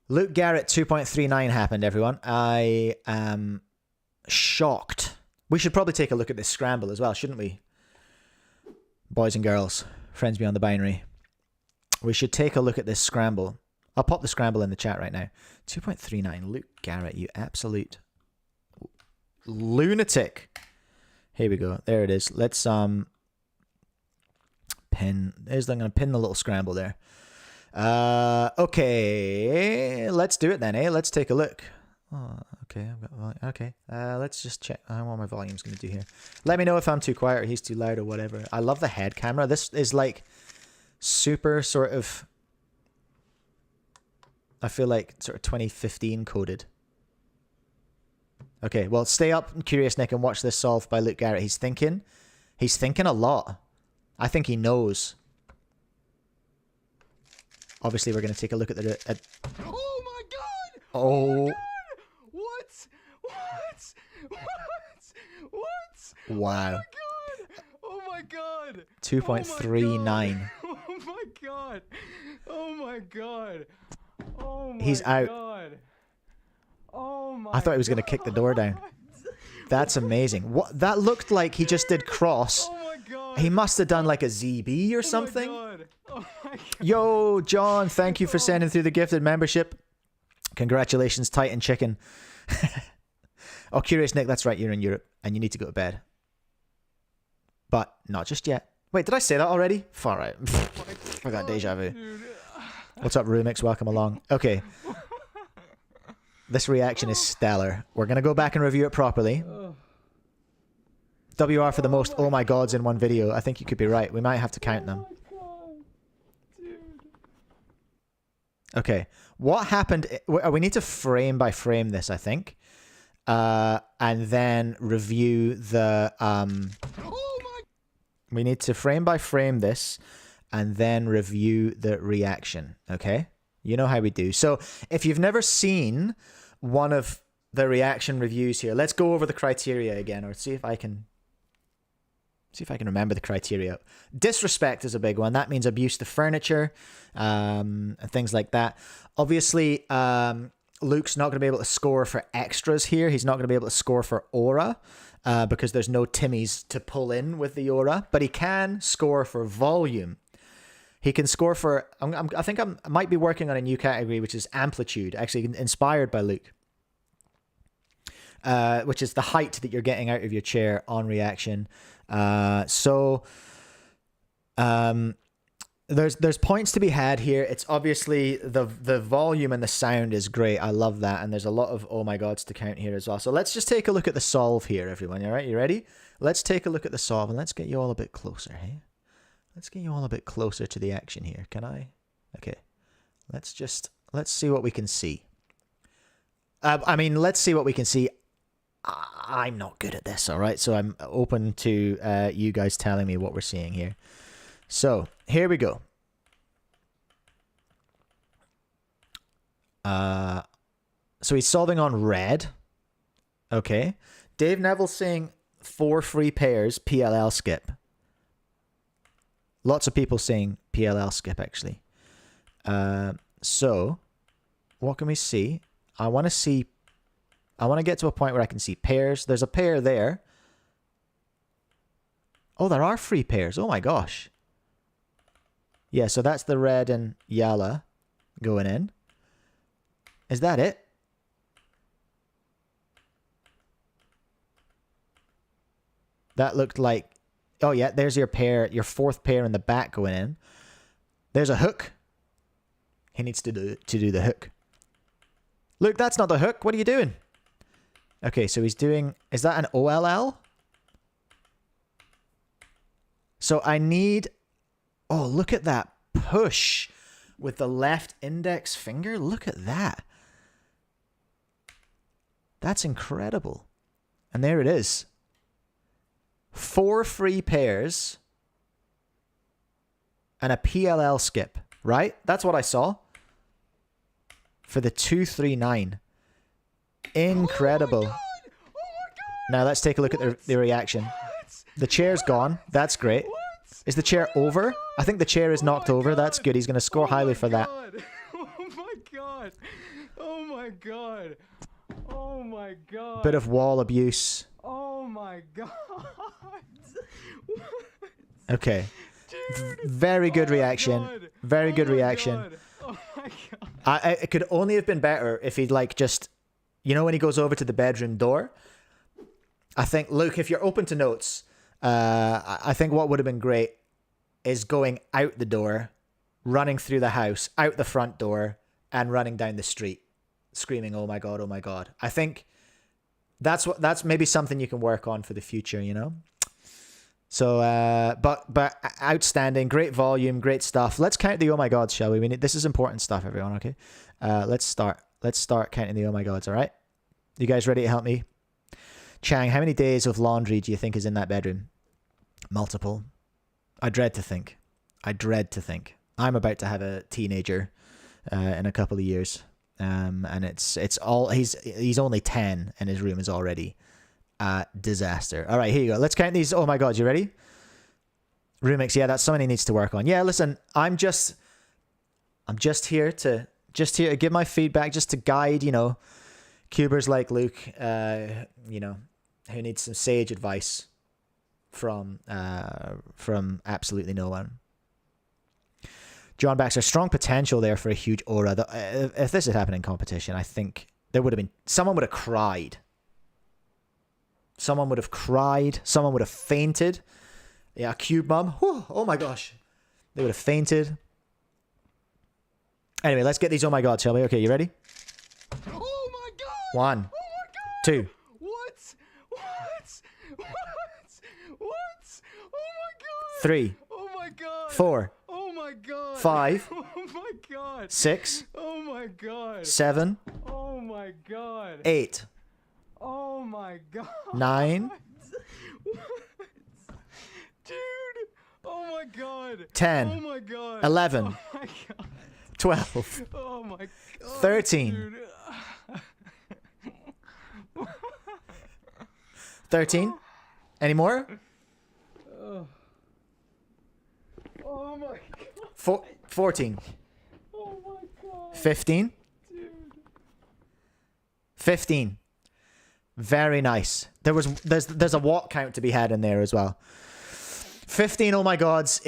LukeGarrett 2.39 happened, everyone. I am shocked. We should probably take a look at this scramble as well, shouldn't we? Boys and girls, friends beyond the binary. We should take a look at this scramble. I'll pop the scramble in the chat right now. 2.39, LukeGarrett, you absolute lunatic. Here we go. There it is. Let's pin. I'm going to pin the little scramble there. Okay, let's do it then, eh? Let's take a look. Oh, okay, okay. Let's just check. I don't know what my volume's going to do here. Let me know if I'm too quiet or he's too loud or whatever. I love the head camera. This is like super sort of, I feel like sort of 2015 coded. Okay, well, stay up, Curious Nick, and watch this solve by LukeGarrett. He's thinking a lot. I think he knows. Obviously, we're going to take a look at the... Oh my god! Oh. My god! What? Wow. Oh my god! 2.39. Oh my god! Oh my god! Oh my He's out. God. Oh my I thought he was going to kick the door down. That's amazing. What? That looked like he just did cross. Oh my god! He must have done like a ZB or something. Oh my god. Oh my god. Yo, John, thank you for sending through the gifted membership. Congratulations, Titan Chicken. Oh, Curious Nick, that's right, you're in Europe and you need to go to bed. But not just yet. Wait, did I say that already? Far out. I got deja vu. What's up, Rumix? Welcome along. Okay. This reaction is stellar. We're going to go back and review it properly. WR for the most oh my gods in one video. I think you could be right. We might have to count them. Okay. What happened? We need to frame by frame this, I think. And then review the... We need to frame by frame this and then review the reaction. Okay? You know how we do. So if you've never seen one of the reaction reviews here, let's go over the criteria again, or see if I can remember the criteria. Disrespect is a big one. That means abuse to furniture, and things like that. Obviously, Luke's not going to be able to score for extras here. He's not going to be able to score for aura, because there's no Timmies to pull in with the aura, but he can score for volume. He can score for, I think I might be working on a new category, which is amplitude, actually inspired by Luke, which is the height that you're getting out of your chair on reaction. There's points to be had here. It's obviously the volume and the sound is great. I love that. And there's a lot of oh my gods to count here as well. So let's just take a look at the solve here, everyone. All right, you ready? Let's take a look at the solve and let's get you all a bit closer, hey? Let's get you all a bit closer to the action here. Can I? Okay. Let's see what we can see. Let's see what we can see. I'm not good at this, all right? So I'm open to you guys telling me what we're seeing here. So here we go. So he's solving on red. Okay. Dave Neville's saying 4 free pairs, PLL skip. Lots of people saying PLL skip, actually. So what can we see? I want to get to a point where I can see pairs. There's a pair there. Oh, there are free pairs. Oh my gosh. Yeah, so that's the red and Yala going in. Is that it? That looked like... Oh yeah, there's your pair, your 4th pair in the back going in. There's a hook. He needs to do the hook. Look, that's not the hook. What are you doing? Okay, so he's doing... Is that an OLL? So I need... Oh, look at that push with the left index finger. Look at that. That's incredible. And there it is. 4 free pairs and a PLL skip, right? That's what I saw for the 239. Incredible. Oh my God. Now let's take a look at the reaction. The chair's gone. That's great. Is the chair over? I think the chair is knocked over. That's good. He's going to score highly for that. Oh my God. Oh my God. Oh my God. Bit of wall abuse. Oh my God. Okay. Dude. Very good reaction. Very good reaction. Oh my God. It could only have been better if he'd like just, you know, when he goes over to the bedroom door. I think, Luke, if you're open to notes, I think what would have been great is going out the door, running through the house, out the front door, and running down the street, screaming, "Oh my God, oh my God." I think that's maybe something you can work on for the future, you know? So, but outstanding, great volume, great stuff. Let's count the oh my gods, shall we? This is important stuff, everyone, okay? Let's start counting the oh my gods, all right? You guys ready to help me? Chang, how many days of laundry do you think is in that bedroom? Multiple. I dread to think. I'm about to have a teenager in a couple of years. And it's all he's only 10 and his room is already a disaster. All right, here you go. Let's count these. Oh my God, you ready? Remix, yeah, that's something he needs to work on. Yeah, listen, I'm just here to give my feedback, just to guide, you know, cubers like Luke, you know, who needs some sage advice from absolutely no one. John Baxter, strong potential there for a huge aura. If this had happened in competition, I think there would have been... Someone would have cried. Someone would have fainted. Yeah, Cube Mum. Whew, oh my gosh. They would have fainted. Anyway, let's get these oh my God, shall we? Okay, you ready? Oh my God. 1, Oh my God. 2. What? Oh my God. 3. Oh my God. 4. Oh my God. 5. Oh my God. 6. Oh my God. 7. Oh my God. 8. Oh my God. 9. What? Dude. Oh my God. 10. Oh my God. 11. Oh my God. 12. Oh my God. 13. Dude. 13. Any more? Oh my God. 14. Oh my God. 15. Dude. 15. Very nice. There's a watt count to be had in there as well. 15 oh my gods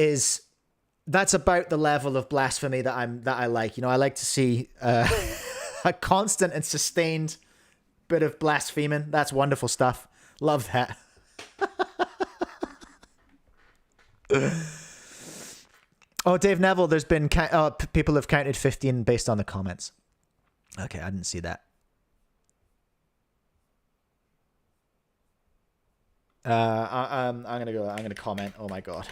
that's about the level of blasphemy that I like. You know, I like to see a constant and sustained bit of blaspheming. That's wonderful stuff. Love that. Oh, Dave Neville, there's been people have counted 15 based on the comments. Okay, I didn't see that. I'm gonna comment. Oh my God.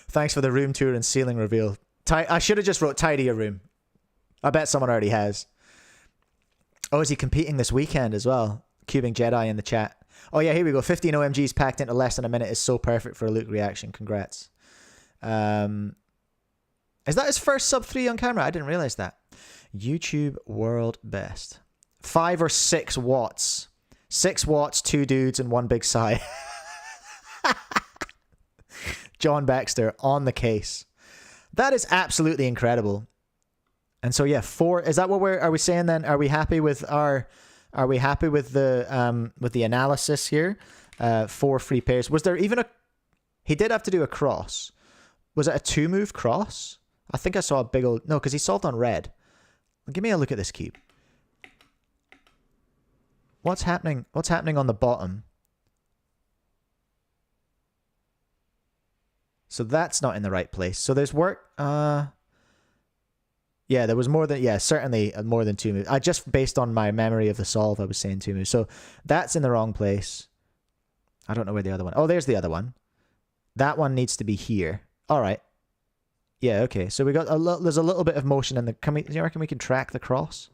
Thanks for the room tour and ceiling reveal. I should have just wrote tidy your room. I bet someone already has. Oh, is he competing this weekend as well? Cubing Jedi in the chat. Oh yeah, here we go. 15 OMGs packed into less than a minute is so perfect for a Luke reaction. Congrats. Is that his first sub 3 on camera? I didn't realize that. YouTube world best. 5 or 6 watts. 6 watts, 2 dudes, and 1 big sigh. John Baxter on the case. That is absolutely incredible. And so yeah, 4. Is that what are we saying then? Are we happy with the analysis here? 4 free pairs. Was there even he did have to do a cross. Was it a 2-move cross? I think I saw a big old... No, because he solved on red. Give me a look at this cube. What's happening? What's happening on the bottom? So that's not in the right place. So there's work... Yeah, there was more than, yeah, certainly more than 2 moves. I just, based on my memory of the solve, I was saying 2 moves. So that's in the wrong place. I don't know where the other one. Oh, there's the other one. That one needs to be here. All right. Yeah, okay. So we got there's a little bit of motion in the, do you reckon we can track the cross?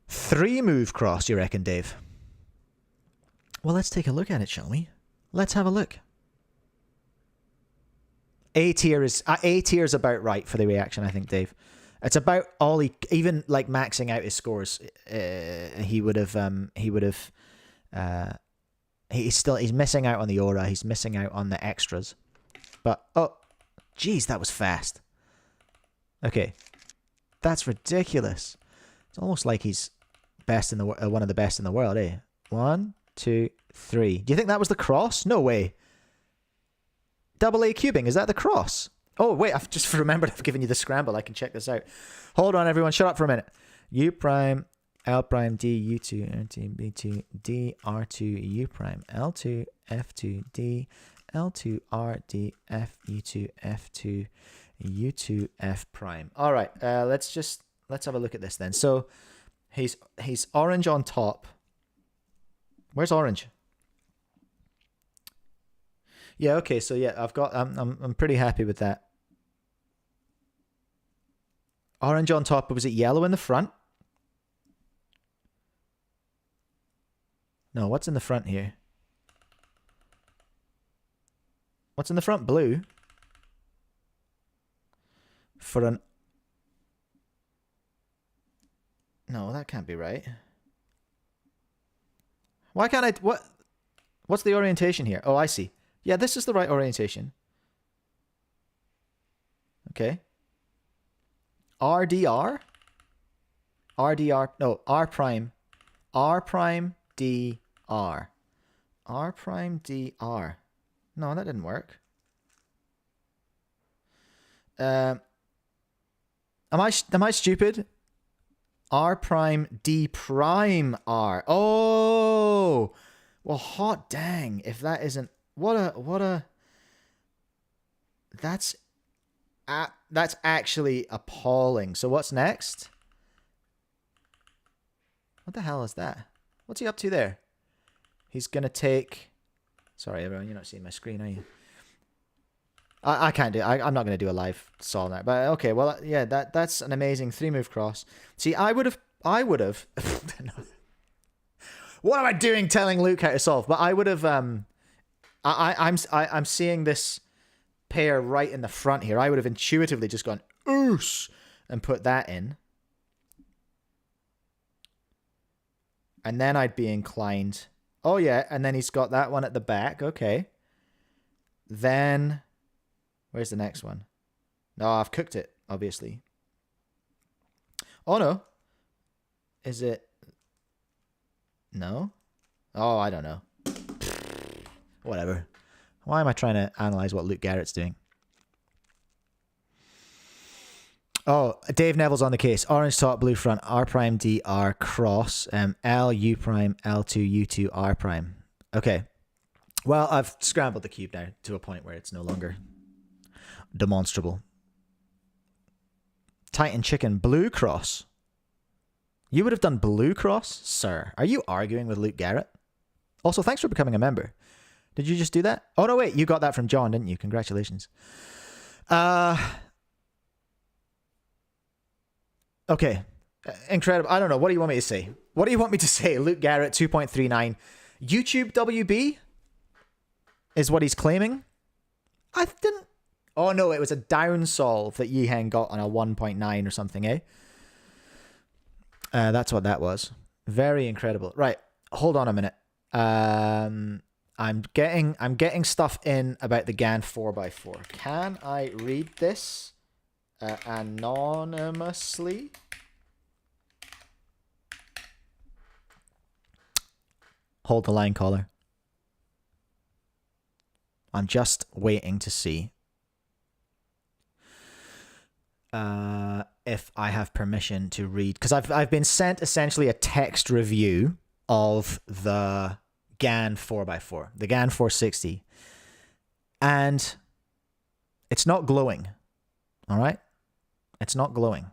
3 move cross, you reckon, Dave? Well, let's take a look at it, shall we? Let's have a look. A tier is about right for the reaction, I think, Dave. It's about all he, even like maxing out his scores. He's missing out on the aura. He's missing out on the extras. But oh, geez, that was fast. Okay, that's ridiculous. It's almost like he's best in the one of the best in the world, eh? 1, 2, 3. Do you think that was the cross? No way. Double A cubing, is that the cross? Oh, wait, I've just remembered I've given you the scramble. I can check this out. Hold on, everyone. Shut up for a minute. U prime, L prime, D, U2, R2, B2, D, R2, U prime, L2, F2, D, L2, R, D, F, U2, F2, U2, F prime. All right, let's have a look at this then. So he's orange on top. Where's orange? Yeah, okay, so yeah, I'm pretty happy with that. Orange on top, but was it yellow in the front? No, what's in the front here? What's in the front? Blue. For an... No, that can't be right. Why can't I... What's the orientation here? Oh, I see. Yeah, this is the right orientation. Okay. RDR? RDR... No, R prime. R prime DR. R prime DR. No, that didn't work. Am I stupid? R prime D prime R. Oh, well, hot dang! If that isn't what a that's actually appalling. So what's next? What the hell is that? What's he up to there? He's gonna take. Sorry, everyone, you're not seeing my screen, are you? I can't do it. I'm not going to do a live solve now. But okay, well, yeah, that's an amazing 3-move cross. See, I would have. What am I doing telling Luke how to solve? But I would have. I'm seeing this pair right in the front here. I would have intuitively just gone oos and put that in, and then I'd be inclined. Oh yeah, and then he's got that one at the back. Okay. Then. Where's the next one? No, I've cooked it, obviously. Oh, no. Is it? No? Oh, I don't know. Whatever. Why am I trying to analyze what LukeGarrett's doing? Oh, Dave Neville's on the case. Orange top, blue front, R prime, D, R, cross, L, U prime, L2, U2, R prime. Okay. Well, I've scrambled the cube now to a point where it's no longer demonstrable. Titan chicken, blue cross. You would have done blue cross? Sir, are you arguing with LukeGarrett? Also, thanks for becoming a member. Did you just do that? Oh, no, wait. You got that from John, didn't you? Congratulations. Okay. Incredible. I don't know. What do you want me to say? What do you want me to say? LukeGarrett 2.39. YTWB is what he's claiming. I didn't... Oh, no, it was a down solve that Yiheng got on a 1.9 or something, eh? That's what that was. Very incredible. Right, hold on a minute. I'm getting stuff in about the Gan 4x4. Can I read this anonymously? Hold the line, caller. I'm just waiting to see if I have permission to read, because I've been sent essentially a text review of the Gan 4x4, the Gan 460, and it's not glowing. All right, It's not glowing.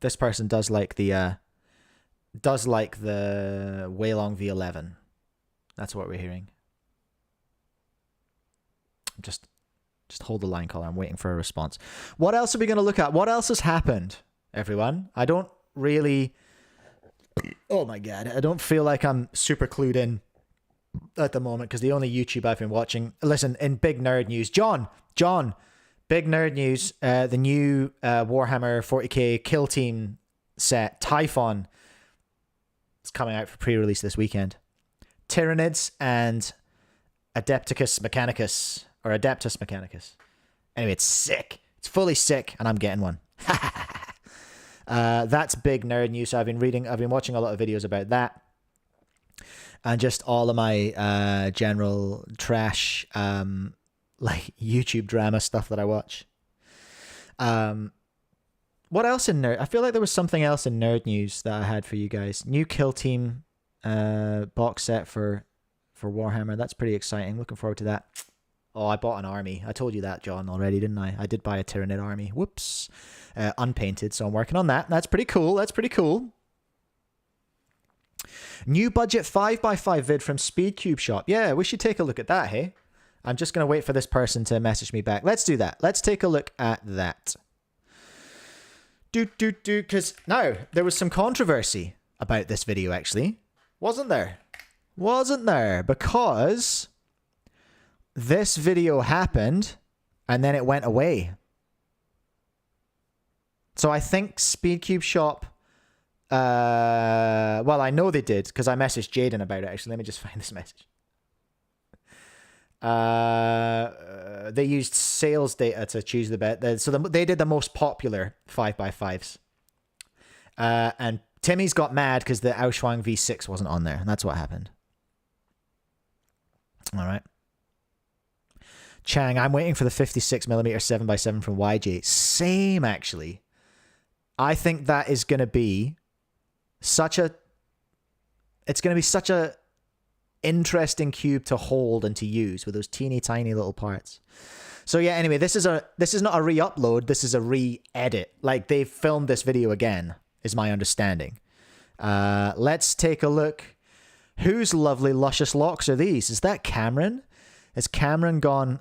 This person does like the Waylong V11. That's what we're hearing. Just hold the line, caller. I'm waiting for a response. What else are we going to look at? What else has happened, everyone? I don't really... Oh my god. I don't feel like I'm super clued in at the moment because the only YouTube I've been watching... Listen, in big nerd news. John, big nerd news. The new Warhammer 40k Kill Team set, Typhon, is coming out for pre-release this weekend. Tyranids and Adeptus Mechanicus. Anyway, it's sick. It's fully sick, and I'm getting one. That's big nerd news. So I've been watching a lot of videos about that. And just all of my general trash, like YouTube drama stuff that I watch. What else in nerd? I feel like there was something else in nerd news that I had for you guys. New Kill Team box set for Warhammer. That's pretty exciting. Looking forward to that. Oh, I bought an army. I told you that, John, already, didn't I? I did buy a Tyranid army. Whoops. Unpainted, so I'm working on that. That's pretty cool. New budget 5x5 vid from SpeedCubeShop. Yeah, we should take a look at that, hey? I'm just going to wait for this person to message me back. Let's do that. Let's take a look at that. Because now, there was some controversy about this video, actually. Wasn't there? Because this video happened and then it went away. So I think SpeedCubeShop, well, I know they did because I messaged Jaden about it, actually. Let me just find this message. They used sales data to choose the bet. So they did the most popular 5x5s. And Timmy's got mad because the Auschwang V6 wasn't on there. And that's what happened. All right. Chang, I'm waiting for the 56mm 7x7 from YJ. Same, actually. I think that is going to be such a... It's going to be such a interesting cube to hold and to use with those teeny tiny little parts. So yeah, anyway, this is not a re-upload, this is a re-edit. Like, they've filmed this video again, is my understanding. Let's take a look. Whose lovely luscious locks are these? Is that Cameron? Has Cameron gone...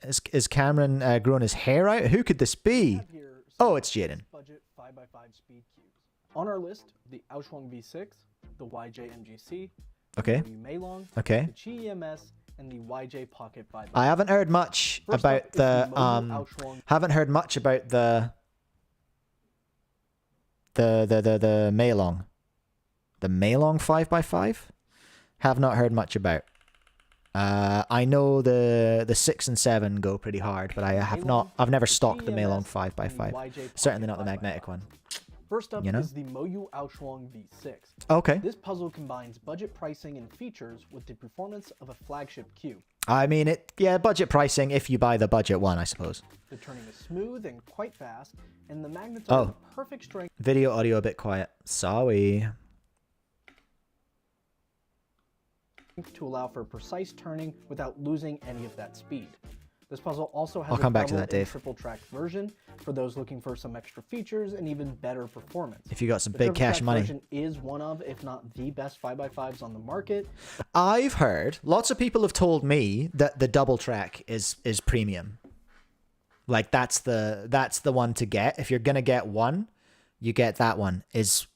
Is Cameron grown his hair out? Who could this be? Oh, it's Jaden. Budget 5x5 speed cubes. On our list, the Auschwang V6, the YJ MGC, Okay. the Maylong, Okay. the Chi EMS, and the YJ Pocket 5x5. I haven't heard much about the haven't heard much about the Maylong. The Maylong 5x5? Have not heard much about. I know the 6 and 7 go pretty hard, but I've never stocked the Maylong 5x5. Certainly not the magnetic one. First up is the Moyu Auschwang V6. Okay. This puzzle combines budget pricing and features with the performance of a flagship cube. I mean, budget pricing if you buy the budget one, I suppose. The turning is smooth and quite fast, and the magnets are the perfect strength. Video, audio a bit quiet. Sorry. To allow for precise turning without losing any of that speed. This puzzle also has I'll come back to that, Dave. Triple track version for those looking for some extra features and even better performance. If you got some big cash money. The version is one of, if not the best 5x5s on the market. I've heard, lots of people have told me that the double track is premium. Like that's the one to get. If you're gonna get one, you get that one. Is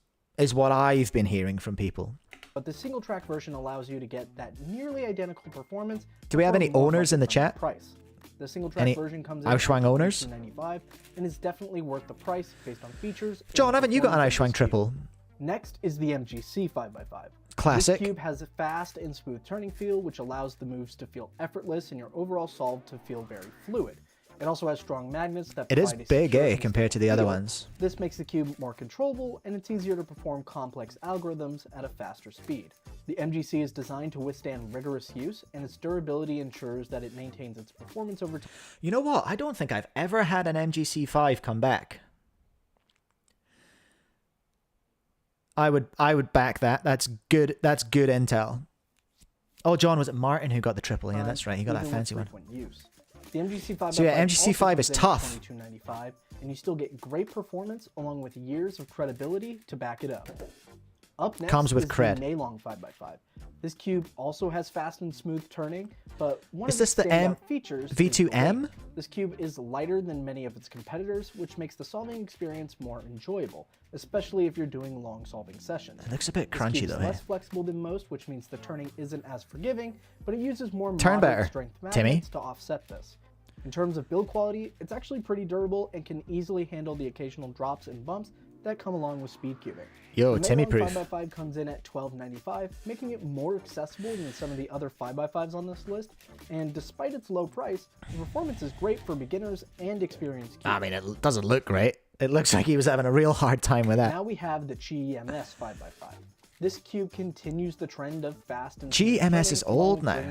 what I've been hearing from people. But the single track version allows you to get that nearly identical performance. Do we have any owners in the chat? Price. The single track version comes in Auschwang owners? $295 and is definitely worth the price based on features. John, haven't you got an Auschwang triple? Next is the MGC 5x5. Classic. This cube has a fast and smooth turning feel, which allows the moves to feel effortless and your overall solve to feel very fluid. It also has strong magnets that provide It is big, compared to the other ones. This makes the cube more controllable, and it's easier to perform complex algorithms at a faster speed. The MGC is designed to withstand rigorous use, and its durability ensures that it maintains its performance over time. You know what? I don't think I've ever had an MGC 5 come back. I would back that. That's good intel. Oh, John, was it Martin who got the triple? Yeah, that's right. He got that even fancy with one. frequent use. The MGC5 So yeah, MGC5 is tough. $22.95, and you still get great performance along with years of credibility to back it up. Up next Comes with is cred. the Maylong 5x5. This cube also has fast and smooth turning, but one Is of this its the standout features is V2M? weight. This cube is lighter than many of its competitors, which makes the solving experience more enjoyable, especially if you're doing long solving sessions. It looks a bit This crunchy cube though. is Hey? less flexible than most, which means the turning isn't as forgiving, but it uses more Turn moderate better, strength Timmy. magnets to offset this. In terms of build quality, it's actually pretty durable and can easily handle the occasional drops and bumps that come along with speed cubing. Yo, The Timmy Maylong proof. 5x5 comes in at $12.95, making it more accessible than some of the other 5x5s on this list, and despite its low price, the performance is great for beginners and experienced cubers. I mean, it doesn't look great. It looks like he was having a real hard time with that. Now we have the GEMS 5x5. This cube continues the trend of fast and GMS is old now.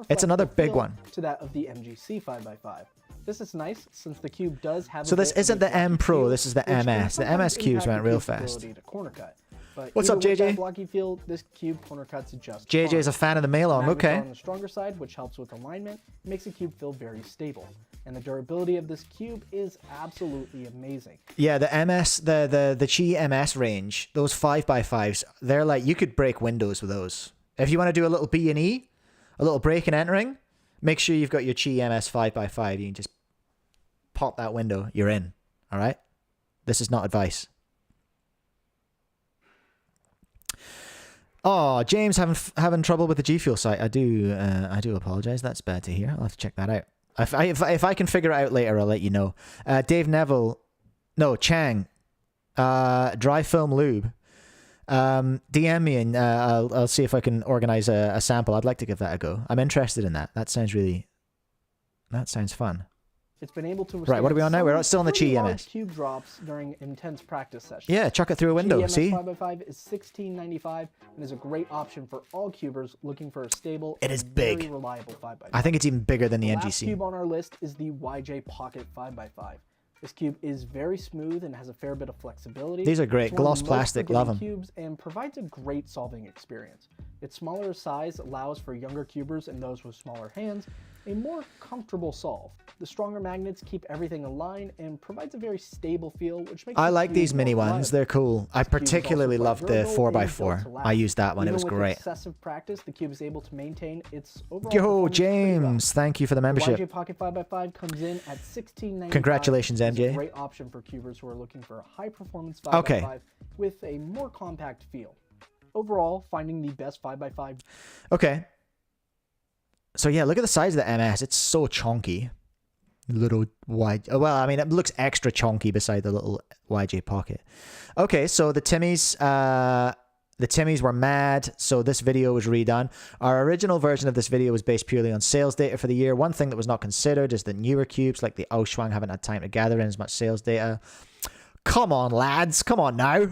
It's another big one. To that of the MGC 5x5. This is nice since the cube does have. So this isn't the M Pro. This is the MS. The MS cubes went real fast. To corner cut. But What's up, even with JJ? that blocky feel, this cube corner cuts just JJ is a fan of the Maylong. Magnets Okay. are on the stronger side, which helps with alignment, makes the cube feel very stable. And the durability of this cube is absolutely amazing. Yeah, the MS, the GMS range, those 5x5s, they're like, you could break windows with those. If you want to do a little B&E, a little break and entering, make sure you've got your GMS 5x5. You can just pop that window, you're in. All right? This is not advice. Oh, James having trouble with the G Fuel site. I do apologize. That's bad to hear. I'll have to check that out. If I can figure it out later, I'll let you know. Dave Neville, no, Chang, Dry Film Lube. DM me and I'll see if I can organize a sample. I'd like to give that a go. I'm interested in that. That sounds fun. It's been able to Right, what are we on now? We're still on the GMS. Cube drops during intense practice sessions. Yeah, chuck it through a window. GMS See? 5x5 is $16.95 and is a great option for all cubers looking for a stable It is and big. very reliable 5x5. I think it's even bigger than the The last NGC. cube on our list is the YJ Pocket 5x5. This cube is very smooth and has a fair bit of flexibility. These are great. It's one of Gloss the most plastic, love forgiving 'em. Cubes and provides a great solving experience. Its smaller size allows for younger cubers and those with smaller hands a more comfortable solve. The stronger magnets keep everything aligned and provides a very stable feel, which makes I the like cube these more mini ones. reliable. They're cool. I This cube is also particularly quite loved the durable and built 4x4. to last. I used that one. It Even was with great. excessive practice, the cube is able to maintain its overall Yo, performance pretty well. James, thank you for the membership. YJ Pocket 5x5 comes in at $16.95. Congratulations, It's MJ. a great option for cubers who are looking for a high-performance 5x5 Okay. with a more compact feel. Overall, finding the best 5x5. Okay. So yeah, look at the size of the MS. It's so chonky. Little wide. Well, I mean, it looks extra chonky beside the little YJ Pocket. Okay, so the Timmys were mad, so this video was redone. Our original version of this video was based purely on sales data for the year. One thing that was not considered is that newer cubes like the Auschwang haven't had time to gather in as much sales data. Come on, lads. Come on now.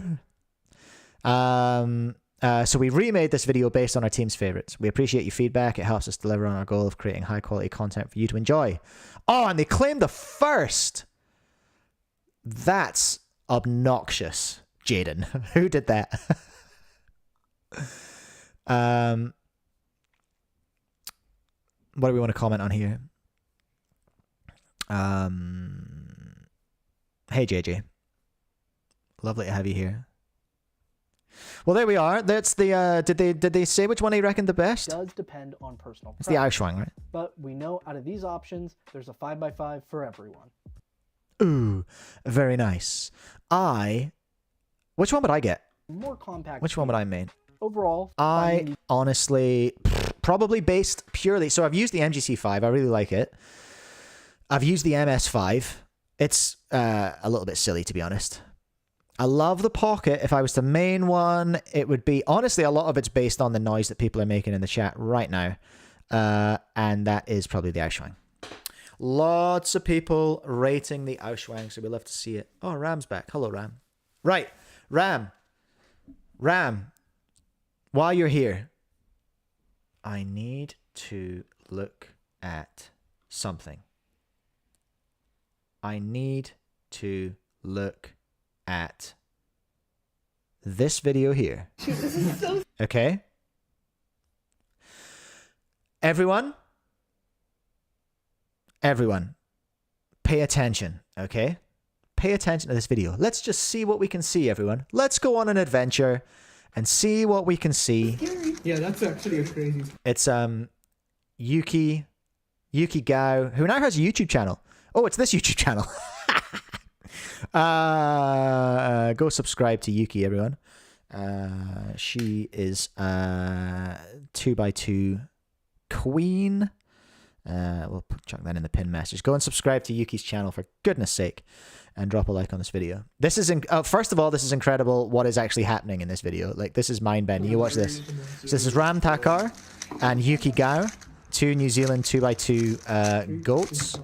So we remade this video based on our team's favorites. We appreciate your feedback. It helps us deliver on our goal of creating high quality content for you to enjoy. Oh, and they claimed the first. That's obnoxious, Jaden. Who did that? What do we want to comment on here? Hey, JJ. Lovely to have you here. Well, there we are. That's the. Did they say which one they reckoned the best? It does depend on personal It's the Auschwang, right? But we know out of these options, there's a 5x5 for everyone. Ooh, very nice. Which one would I get? More compact. Which one would I main? Overall, I honestly probably based purely. So I've used the MGC5. I really like it. I've used the MS5. It's a little bit silly, to be honest. I love the Pocket. If I was to main one, it would be... Honestly, a lot of it's based on the noise that people are making in the chat right now. And that is probably the Auschwang. Lots of people rating the Auschwang, so we love to see it. Oh, Ram's back. Hello, Ram. Right. Ram, while you're here, I need to look at something. I need to look at this video here. Okay? Everyone, pay attention, okay? Pay attention to this video. Let's just see what we can see, everyone. Let's go on an adventure and see what we can see. Yeah, that's actually a crazy. It's Yuki Gao, who now has a YouTube channel. Oh, it's this YouTube channel. Go subscribe to Yuki, everyone. She is 2x2 queen. We'll chuck that in the pin message. Go and subscribe to Yuki's channel for goodness sake, and drop a like on this video. This is first of all, this is incredible. What is actually happening in this video? Like, this is mind bending. You watch this. So this is Ram Takar and Yuki Gao, 2 New Zealand 2x2 goats,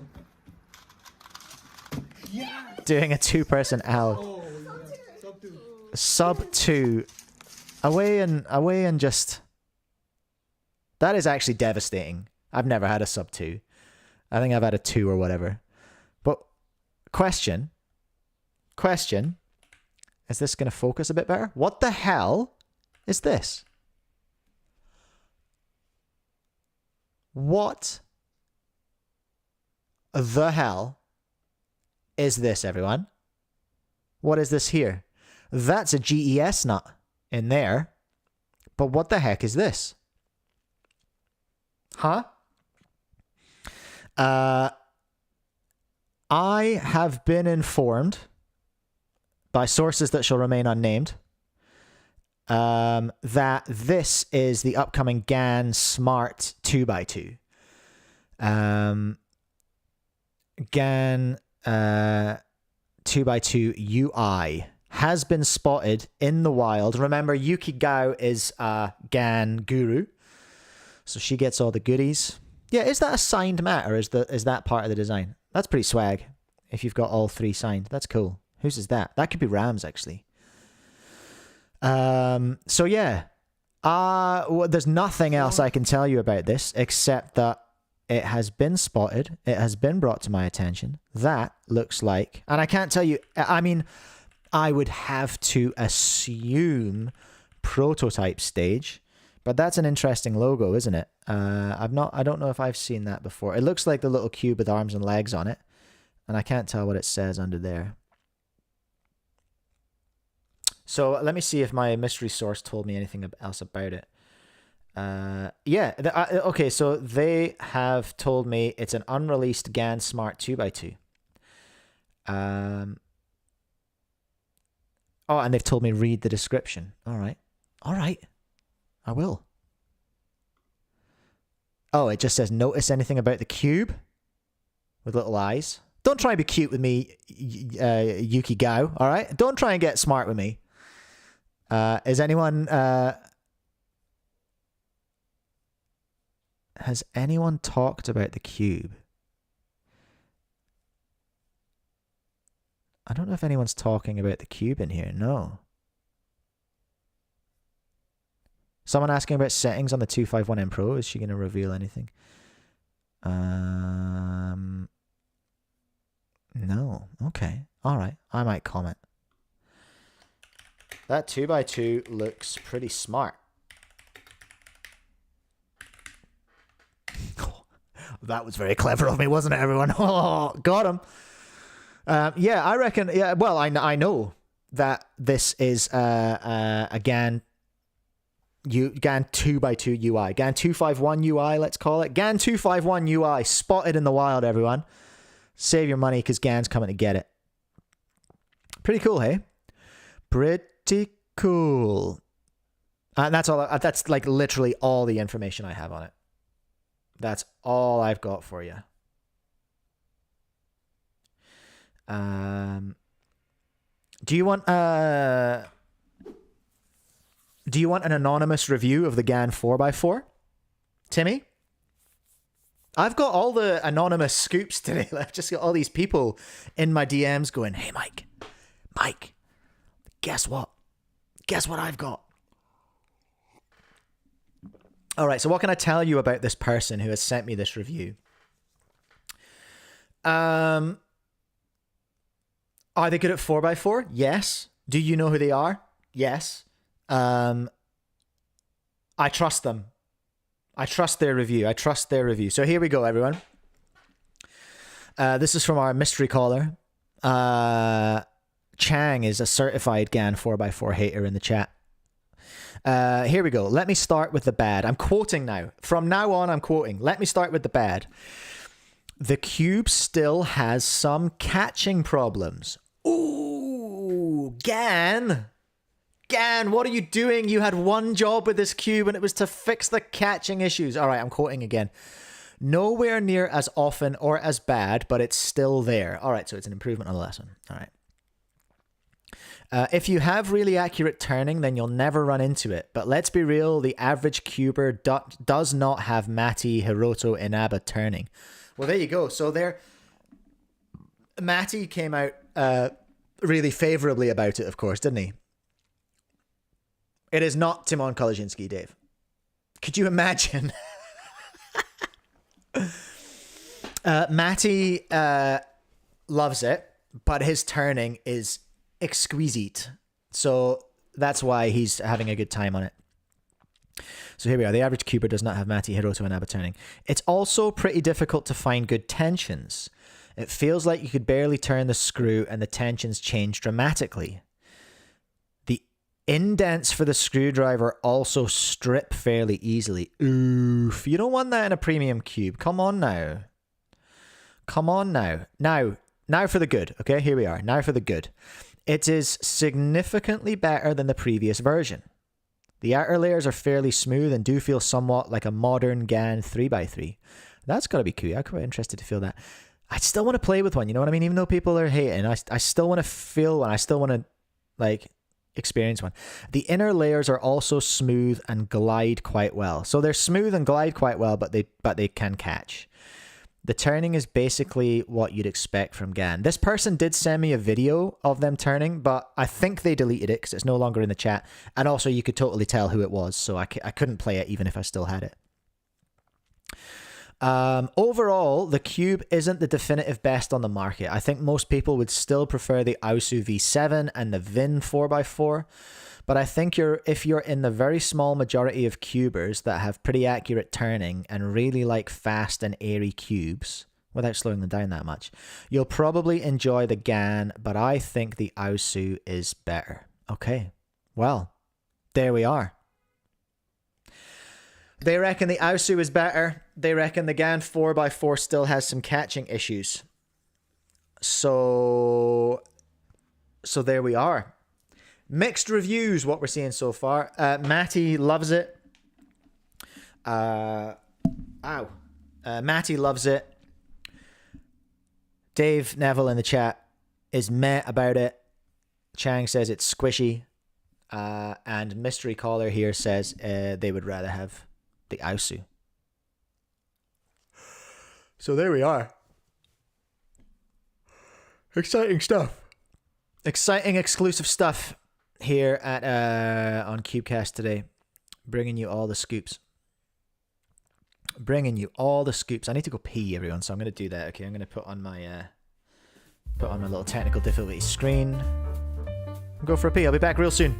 doing a 2-person L. Sub 2. Away and just. That is actually devastating. I've never had a sub 2. I think I've had a 2 or whatever. But question. Is this going to focus a bit better? What the hell is this? What the hell is this, everyone? What is this here? That's a GES nut in there. But what the heck is this? Huh? I have been informed by sources that shall remain unnamed that this is the upcoming Gan Smart 2x2. Gan 2x2 UI has been spotted in the wild. Remember, Yuki Gao is a Gan guru, so she gets all the goodies. Yeah, is that a signed mat, or is that part of the design? That's pretty swag if you've got all 3 signed. That's cool. Whose is that? That could be Ram's, actually. So yeah. Well, there's nothing else I can tell you about this except that it has been spotted. It has been brought to my attention. That looks like, and I can't tell you, I mean, I would have to assume prototype stage, but that's an interesting logo, isn't it? I don't know if I've seen that before. It looks like the little cube with arms and legs on it, and I can't tell what it says under there. So let me see if my mystery source told me anything else about it. Yeah, okay, so they have told me it's an unreleased Gan Smart 2x2. Oh, and they've told me read the description. All right. I will. Oh, it just says, notice anything about the cube? With little eyes. Don't try and be cute with me, Yuki Gao, all right? Don't try and get smart with me. Is anyone... has anyone talked about the cube? I don't know if anyone's talking about the cube in here. No. Someone asking about settings on the 251M Pro. Is she going to reveal anything? No. Okay. All right. I might comment. That 2x2 looks pretty smart. That was very clever of me, wasn't it, everyone? Oh, got him. Yeah, I reckon. Yeah, well, I know that this is a Gan 2x2 UI, Gan 251 UI. Let's call it Gan 251 UI. Spotted in the wild, everyone. Save your money because Gan's coming to get it. Pretty cool, hey? Pretty cool. And that's all. That's like literally all the information I have on it. That's all I've got for you. Do you want an anonymous review of the Gan 4x4? Timmy? I've got all the anonymous scoops today. I've just got all these people in my DMs going, hey, Mike, guess what? Guess what I've got? All right, so what can I tell you about this person who has sent me this review? Are they good at 4x4? Yes. Do you know who they are? Yes. I trust them. I trust their review. So here we go, everyone. This is from our mystery caller. Chang is a certified Gan 4x4 hater in the chat. Here we go. Let me start with the bad. I'm quoting now. From now on, I'm quoting. Let me start with the bad. The cube still has some catching problems. Ooh, Gan. Gan, what are you doing? You had one job with this cube and it was to fix the catching issues. All right, I'm quoting again. Nowhere near as often or as bad, but it's still there. All right, so it's an improvement on the last one. All right. If you have really accurate turning, then you'll never run into it. But let's be real, the average cuber does not have Matty, Hiroto, Inaba turning. Well, there you go. So there, Matty came out really favorably about it, of course, didn't he? It is not Tymon Kolejinski, Dave. Could you imagine? Matty loves it, but his turning is exquisite. So that's why he's having a good time on it. So here we are. The average cuber does not have Matty, Hiroto, and Abba turning. It's also pretty difficult to find good tensions. It feels like you could barely turn the screw and the tensions change dramatically. The indents for the screwdriver also strip fairly easily. Oof. You don't want that in a premium cube. Come on now. Come on now. Now for the good. Okay, here we are. Now for the good. It is significantly better than the previous version. The outer layers are fairly smooth and do feel somewhat like a modern Gan 3x3. That's got to be cool. I'm quite interested to feel that. I still want to play with one, you know what I mean? Even though people are hating, I still want to feel one. I still want to, like, experience one. The inner layers are also smooth and glide quite well. So they're smooth and glide quite well, but they can catch. The turning is basically what you'd expect from Gan. This person did send me a video of them turning, but I think they deleted it because it's no longer in the chat. And also you could totally tell who it was, so I couldn't play it even if I still had it. Overall, the cube isn't the definitive best on the market. I think most people would still prefer the Aosu V7 and the Vin 4x4. But I think if you're in the very small majority of cubers that have pretty accurate turning and really like fast and airy cubes, without slowing them down that much, you'll probably enjoy the Gan, but I think the Aosu is better. Okay, well, there we are. They reckon the Aosu is better. They reckon the Gan 4x4 still has some catching issues. So there we are. Mixed reviews, what we're seeing so far. Matty loves it. Matty loves it. Dave Neville in the chat is meh about it. Chang says it's squishy. And Mystery Caller here says they would rather have the Aosu. So there we are. Exciting stuff. Exciting exclusive stuff here at on Cubecast today, bringing you all the scoops. I need to go pee, everyone, so I'm going to do that. Okay, I'm going to put on my little technical difficulty screen. Go for a pee. I'll be back real soon.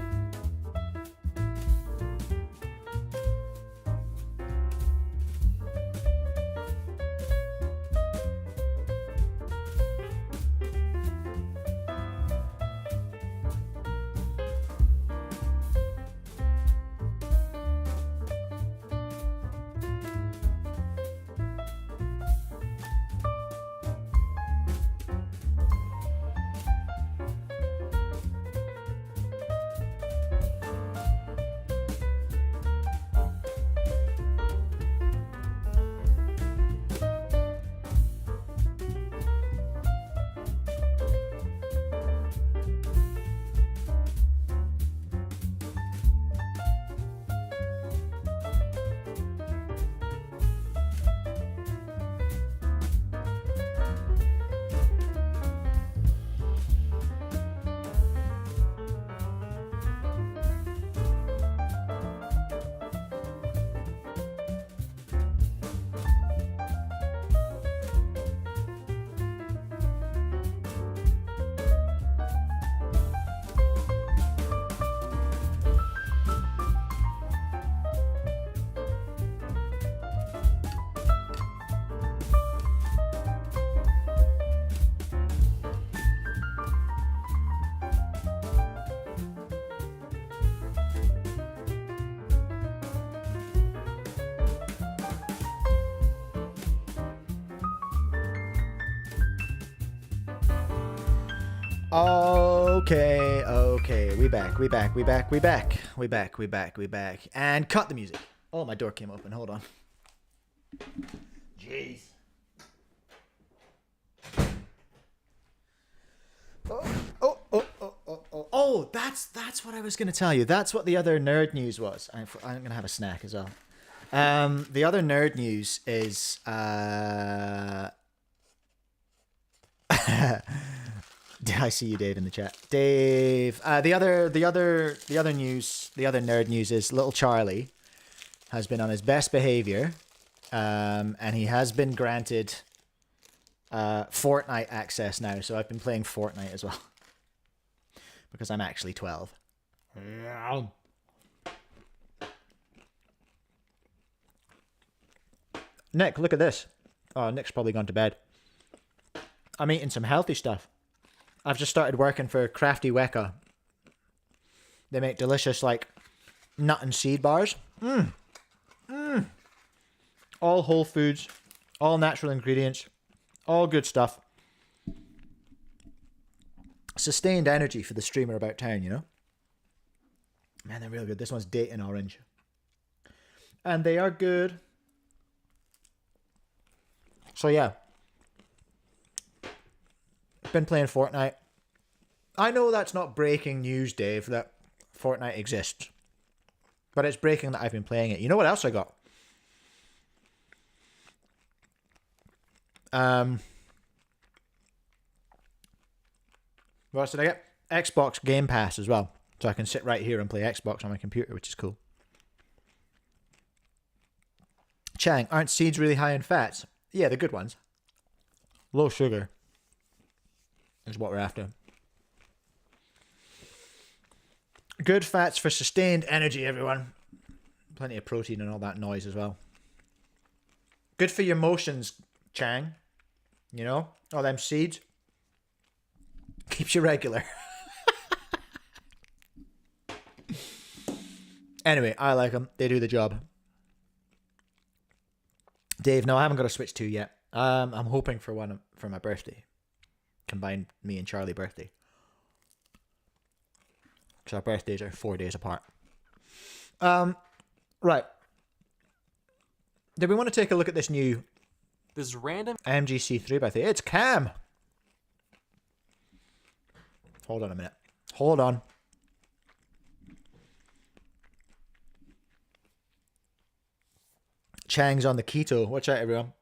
Okay. We back. And cut the music. Oh, my door came open. Hold on. Jeez. Oh, that's what I was going to tell you. That's what the other nerd news was. I'm going to have a snack as well. The other nerd news is I see you, Dave, in the chat. Dave, the other nerd news is little Charlie has been on his best behavior, and he has been granted Fortnite access now. So I've been playing Fortnite as well because I'm actually 12. Nick, look at this. Oh, Nick's probably gone to bed. I'm eating some healthy stuff. I've just started working for Crafty Weka. They make delicious, like, nut and seed bars. All whole foods, all natural ingredients, all good stuff. Sustained energy for the streamer about town, you know? Man, they're real good. This one's Dayton Orange. And they are good. So, yeah. Been playing Fortnite. I know that's not breaking news, Dave, that Fortnite exists. But it's breaking that I've been playing it. You know what else I got? What else did I get? Xbox Game Pass as well. So I can sit right here and play Xbox on my computer, which is cool. Chang, aren't seeds really high in fats? Yeah, the good ones. Low sugar is what we're after. Good fats for sustained energy, everyone. Plenty of protein and all that noise as well. Good for your motions, Chang. You know, all them seeds. Keeps you regular. Anyway, I like them. They do the job. Dave, no, I haven't got a Switch 2 yet. I'm hoping for one for my birthday. Combine me and Charlie birthday. Because our birthdays are 4 days apart. Right. Do we want to take a look at this new random MGC 3x3? It's Cam. Hold on a minute. Hold on. Chang's on the keto. Watch out, everyone.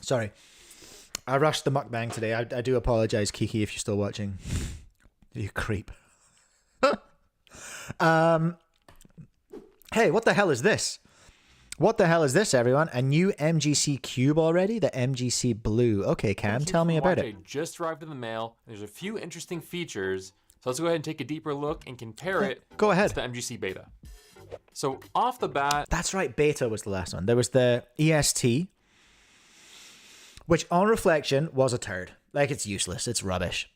Sorry. I rushed the mukbang today. I do apologize, Kiki, if you're still watching. You creep. Hey, what the hell is this? What the hell is this, everyone? A new MGC cube already? The MGC Blue. Okay, Cam, tell me about it. Just arrived in the mail. There's a few interesting features. So let's go ahead and take a deeper look and compare it Go ahead. to the MGC Beta. So off the bat... That's right, Beta was the last one. There was the EST, which on reflection was a turd. Like, it's useless. It's rubbish.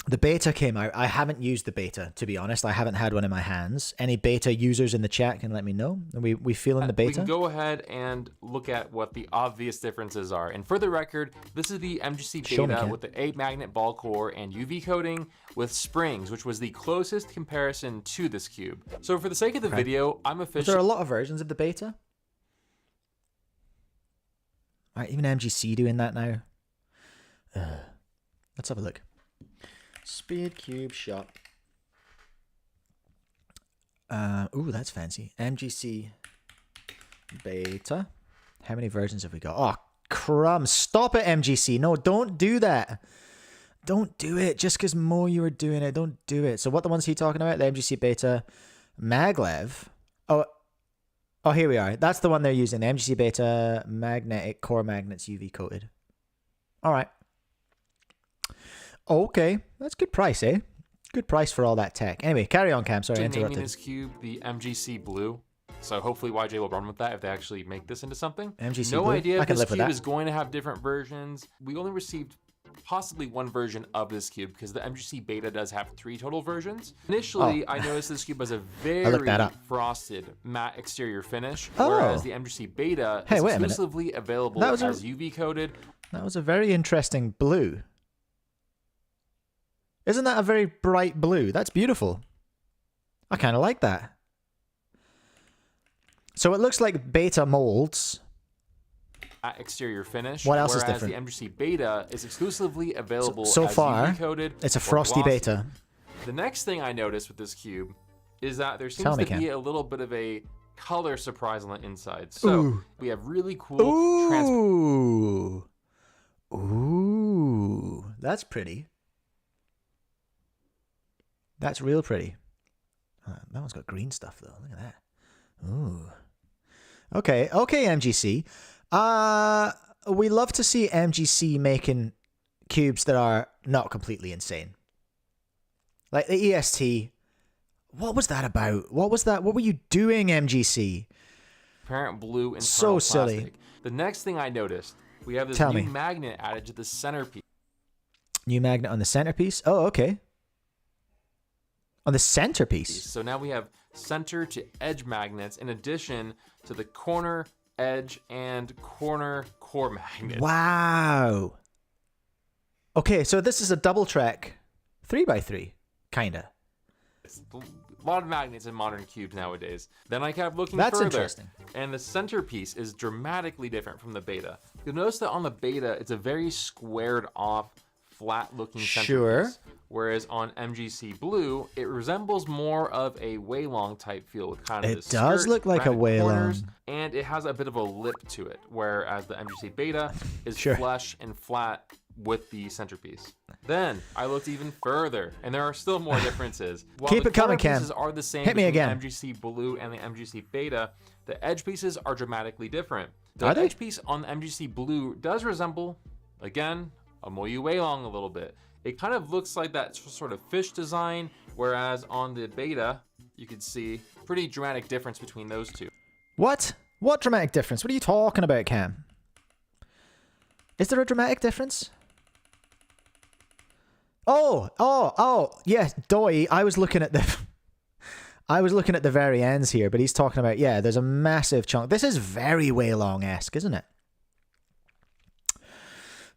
The Beta came out. I haven't used the Beta, to be honest. I haven't had one in my hands. Any Beta users in the chat can let me know. Are we feeling the Beta? We can go ahead and look at what the obvious differences are. And for the record, this is the MGC Beta with the 8-magnet ball core and UV coating with springs, which was the closest comparison to this cube. So for the sake of the video, I'm officially... Is there a lot of versions of the Beta? Right, even MGC doing that now. Let's have a look. SpeedCube Shop. Ooh, that's fancy. MGC Beta. How many versions have we got? Oh, crumbs. Stop it, MGC. No, don't do that. Don't do it. Just because Mo, you were doing it. Don't do it. So what the one's he talking about? The MGC Beta Maglev. Oh, here we are. That's the one they're using. The MGC Beta magnetic core magnets UV coated. All right. Okay, that's good price, eh? Good price for all that tech. Anyway, carry on, Cam. Sorry, I interrupted. Naming this cube the MGC Blue. So hopefully YJ will run with that if they actually make this into something. MGC no Blue? idea I if can this live with cube that. is going to have different versions. We only received possibly one version of this cube, because the MGC Beta does have 3 total versions. Initially, I noticed this cube has a very frosted matte exterior finish, whereas the MGC Beta is exclusively available as UV coated. That was a very interesting blue. Isn't that a very bright blue? That's beautiful. I kind of like that. So it looks like beta molds. Exterior finish. What else is whereas different? The MGC Beta is exclusively available so as far, UV coated. it's a frosty beta. The next thing I noticed with this cube is that there seems to be a little bit of a color surprise on the inside. So we have really cool Ooh, that's pretty. That's real pretty. That one's got green stuff though. Look at that. Ooh. Okay, MGC. We love to see MGC making cubes that are not completely insane. Like the EST. What was that about? What was that? What were you doing, MGC? Apparent blue internal so silly. Plastic. The next thing I noticed, we have this new magnet added to the centerpiece. New magnet on the centerpiece? Oh, okay. On the centerpiece. So now we have center to edge magnets in addition to the corner, edge, and corner core magnets. Wow. Okay, so this is a double track 3x3, kinda. A lot of magnets in modern cubes nowadays. Then I kept looking That's further, interesting. and the centerpiece is dramatically different from the Beta. You'll notice that on the Beta, it's a very squared off, flat looking centerpiece. Whereas on MGC Blue, it resembles more of a Waylong type feel with kind of it does look like a Waylong. And it has a bit of a lip to it, whereas the MGC Beta is flush and flat with the centerpiece. Then I looked even further, and there are still more differences. While Keep it coming, Cam. The pieces are the same Hit me again. The MGC Blue and the MGC Beta, the edge pieces are dramatically different. The edge piece on the MGC Blue does resemble, again, a Moyu Waylong a little bit. It kind of looks like that sort of fish design, whereas on the Beta, you can see pretty dramatic difference between those two. What? What dramatic difference? What are you talking about, Cam? Is there a dramatic difference? Oh, yes, Doi. I was looking at the very ends here, but he's talking about, yeah, there's a massive chunk. This is very Waylong-esque, isn't it?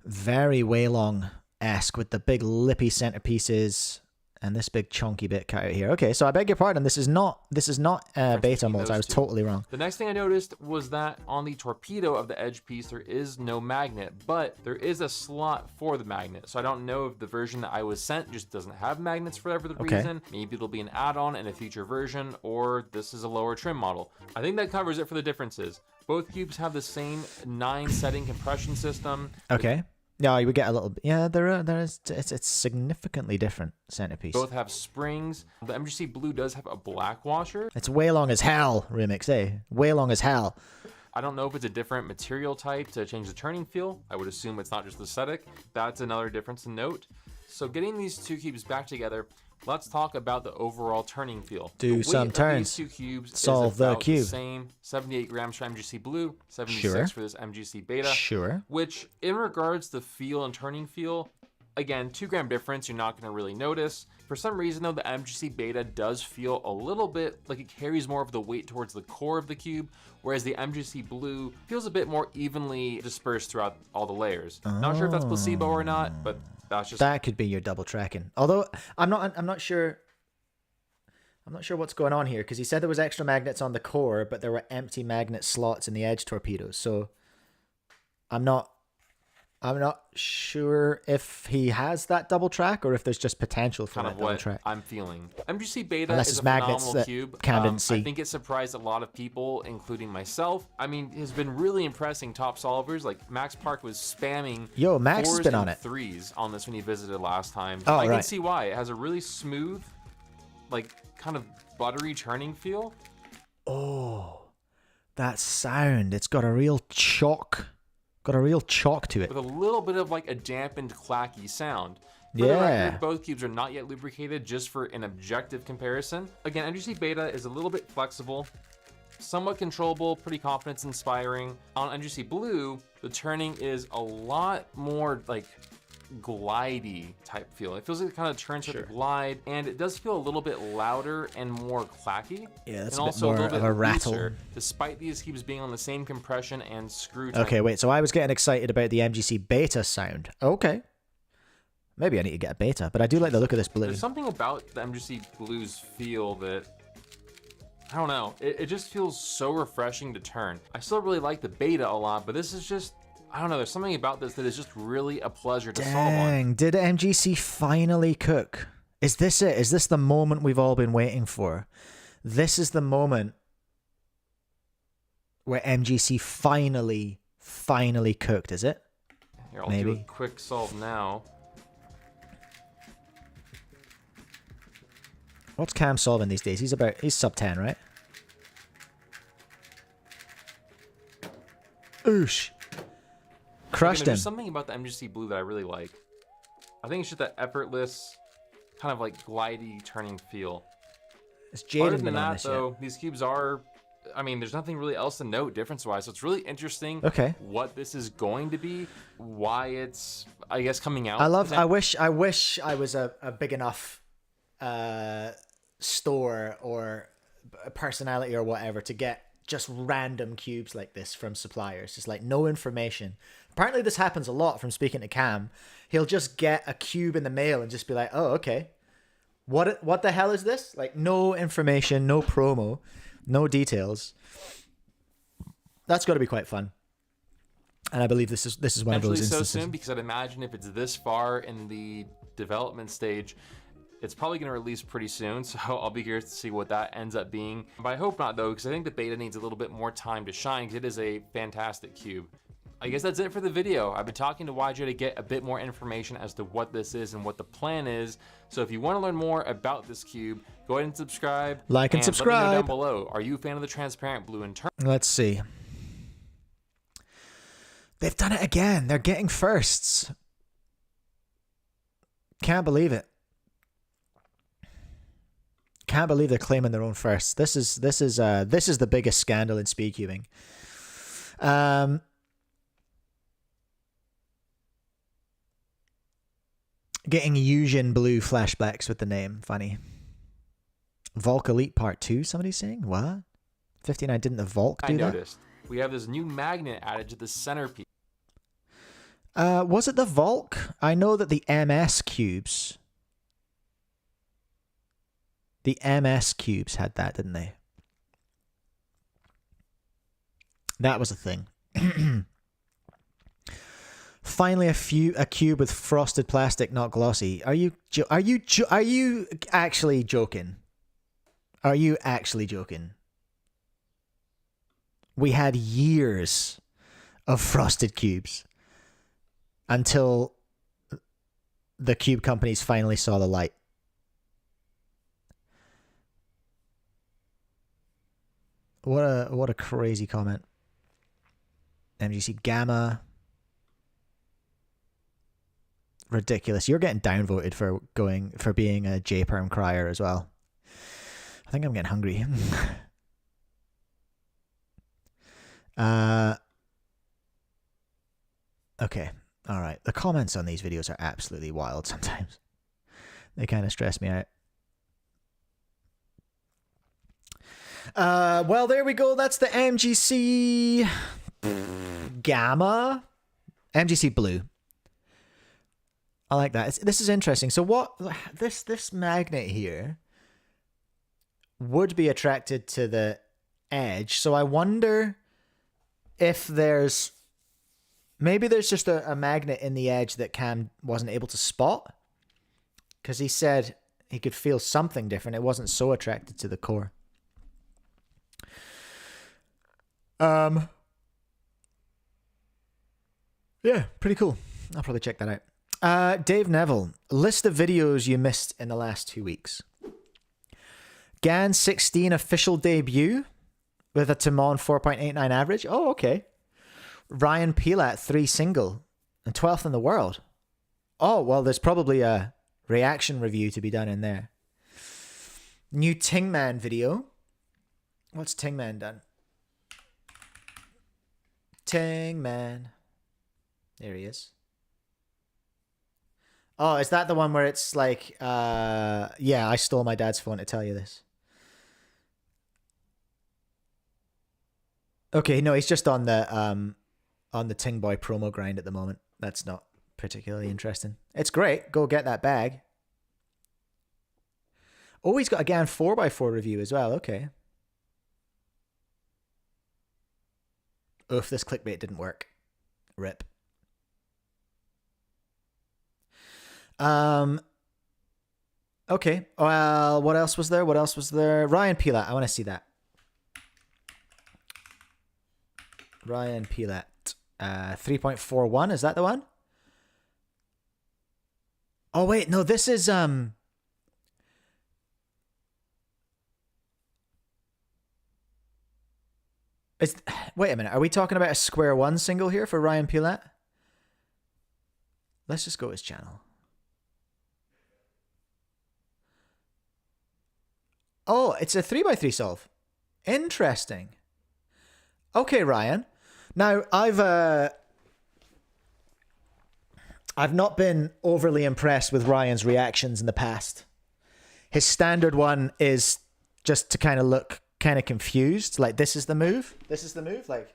Very Waylong-esque with the big lippy centerpieces and this big chunky bit cut out here. Okay, so I beg your pardon. This is not beta molds. I was totally wrong. The next thing I noticed was that on the torpedo of the edge piece, there is no magnet, but there is a slot for the magnet. So I don't know if the version that I was sent just doesn't have magnets for whatever the reason. Maybe it'll be an add-on in a future version, or this is a lower trim model. I think that covers it for the differences. Both cubes have the same 9-setting compression system. Okay. Yeah, you would get a little. Yeah, there is. It's significantly different centerpiece. Both have springs. The MGC Blue does have a black washer. It's Waylong as hell, remix, eh? Waylong as hell. I don't know if it's a different material type to change the turning feel. I would assume it's not just aesthetic. That's another difference to note. So getting these two cubes back together, let's talk about the overall turning feel. Do some turns. These two cubes solve the cube. The same 78 grams for MGC Blue, 76 for this MGC Beta. Sure. Which, in regards to feel and turning feel, again, 2 gram difference you're not going to really notice. For some reason though, the MGC Beta does feel a little bit like it carries more of the weight towards the core of the cube, whereas the MGC Blue feels a bit more evenly dispersed throughout all the layers. Not sure if that's placebo or not, but that's just... That could be your double tracking. Although I'm not sure what's going on here, because he said there was extra magnets on the core, but there were empty magnet slots in the edge torpedoes. So I'm not sure if he has that double track or if there's just potential for that double track. I'm feeling. MGC Beta Unless is it's a magnets phenomenal that cube. Cam didn't see. I think it surprised a lot of people, including myself. I mean, it has been really impressing top solvers. Like Max Park was spamming Max has been on it. 3s on this when he visited last time. Oh, I can see why. It has a really smooth, like kind of buttery turning feel. Oh, that sound. It's got a real chalk. Got a real chalk to it. With a little bit of like a dampened, clacky sound. For the record, both cubes are not yet lubricated, just for an objective comparison. Again, MGC Beta is a little bit flexible, somewhat controllable, pretty confidence-inspiring. On MGC Blue, the turning is a lot more like glidey type feel. It feels like it kind of turns with a glide, and it does feel a little bit louder and more clacky. Yeah, that's and a bit also more a little of bit a rattle. looser, despite these cubes being on the same compression and screw type. Okay, wait, so I was getting excited about the MGC beta sound. Okay. Maybe I need to get a beta, but I do like the look of this blue. There's something about the MGC Blue's feel that, I don't know, it just feels so refreshing to turn. I still really like the beta a lot, but this is just, I don't know, there's something about this that is just really a pleasure to solve on. Dang, did MGC finally cook? Is this it? Is this the moment we've all been waiting for? This is the moment where MGC finally cooked, is it? Here, I'll Maybe. do a quick solve now. What's Cam solving these days? He's sub 10, right? Oosh. Crushed him. There's something about the MGC Blue that I really like. I think it's just that effortless, kind of like glidey turning feel. It's Jaden Other than been on that, this though, yet? these cubes are, I mean, there's nothing really else to note difference-wise, so it's really interesting what this is going to be, why it's, I guess, coming out. I wish I was a big enough store or a personality or whatever to get just random cubes like this from suppliers, just like no information. Apparently this happens a lot from speaking to Cam. He'll just get a cube in the mail and just be like, oh, okay, what the hell is this? Like no information, no promo, no details. That's got to be quite fun. And I believe this is one of those instances. So soon, because I'd imagine if it's this far in the development stage, it's probably going to release pretty soon, so I'll be curious to see what that ends up being. But I hope not, though, because I think the beta needs a little bit more time to shine, because it is a fantastic cube. I guess that's it for the video. I've been talking to YJ to get a bit more information as to what this is and what the plan is. So if you want to learn more about this cube, go ahead and subscribe. Like and subscribe. Let me know down below. Are you a fan of the transparent blue in turn? Let's see. They've done it again. They're getting firsts. Can't believe it. Can't believe they're claiming their own firsts. This is the biggest scandal in speedcubing. Getting Yujin Blue flashbacks with the name. Funny. Volk Elite Part 2, somebody's saying? What? 59, didn't the Volk do that? I noticed. We have this new magnet added to the centerpiece. Was it the Volk? I know that the MS cubes... The MS cubes had that, didn't they? That was a thing. Finally, a cube with frosted plastic, not glossy. Are you actually joking? Are you actually joking? We had years of frosted cubes until the cube companies finally saw the light. What a crazy comment. MGC Gamma. Ridiculous. You're getting downvoted for being a J-Perm crier as well. I think I'm getting hungry. Okay. All right. The comments on these videos are absolutely wild sometimes. They kind of stress me out. Well, there we go. That's the MGC Gamma. MGC Blue. I like that. This is interesting. So what this magnet here would be attracted to the edge. So I wonder if maybe there's just a magnet in the edge that Cam wasn't able to spot, because he said he could feel something different. It wasn't so attracted to the core. Yeah, pretty cool. I'll probably check that out. Dave Neville, list of videos you missed in the last 2 weeks. Gan 16 official debut with a Tymon 4.89 average. Oh, okay. RyanPilat 3 single and 12th in the world. Oh, well, there's probably a reaction review to be done in there. New Tymon video. What's Tymon done? Tymon. There he is. Oh, is that the one where it's like, yeah, I stole my dad's phone to tell you this. Okay, no, he's just on the Ting Boy promo grind at the moment. That's not particularly interesting. It's great. Go get that bag. Oh, he's got a Gan 4x4 review as well. Okay. Oof, this clickbait didn't work. Rip. Okay. Well, what else was there? What else was there? RyanPilat. I want to see that. RyanPilat. 3.41. Is that the one? Oh, wait. No, this is... Wait a minute. Are we talking about a square one single here for RyanPilat? Let's just go to his channel. Oh, it's a 3x3 solve. Interesting. Okay, Ryan. Now, I've not been overly impressed with Ryan's reactions in the past. His standard one is just to kind of look kind of confused. Like, this is the move. This is the move. Like,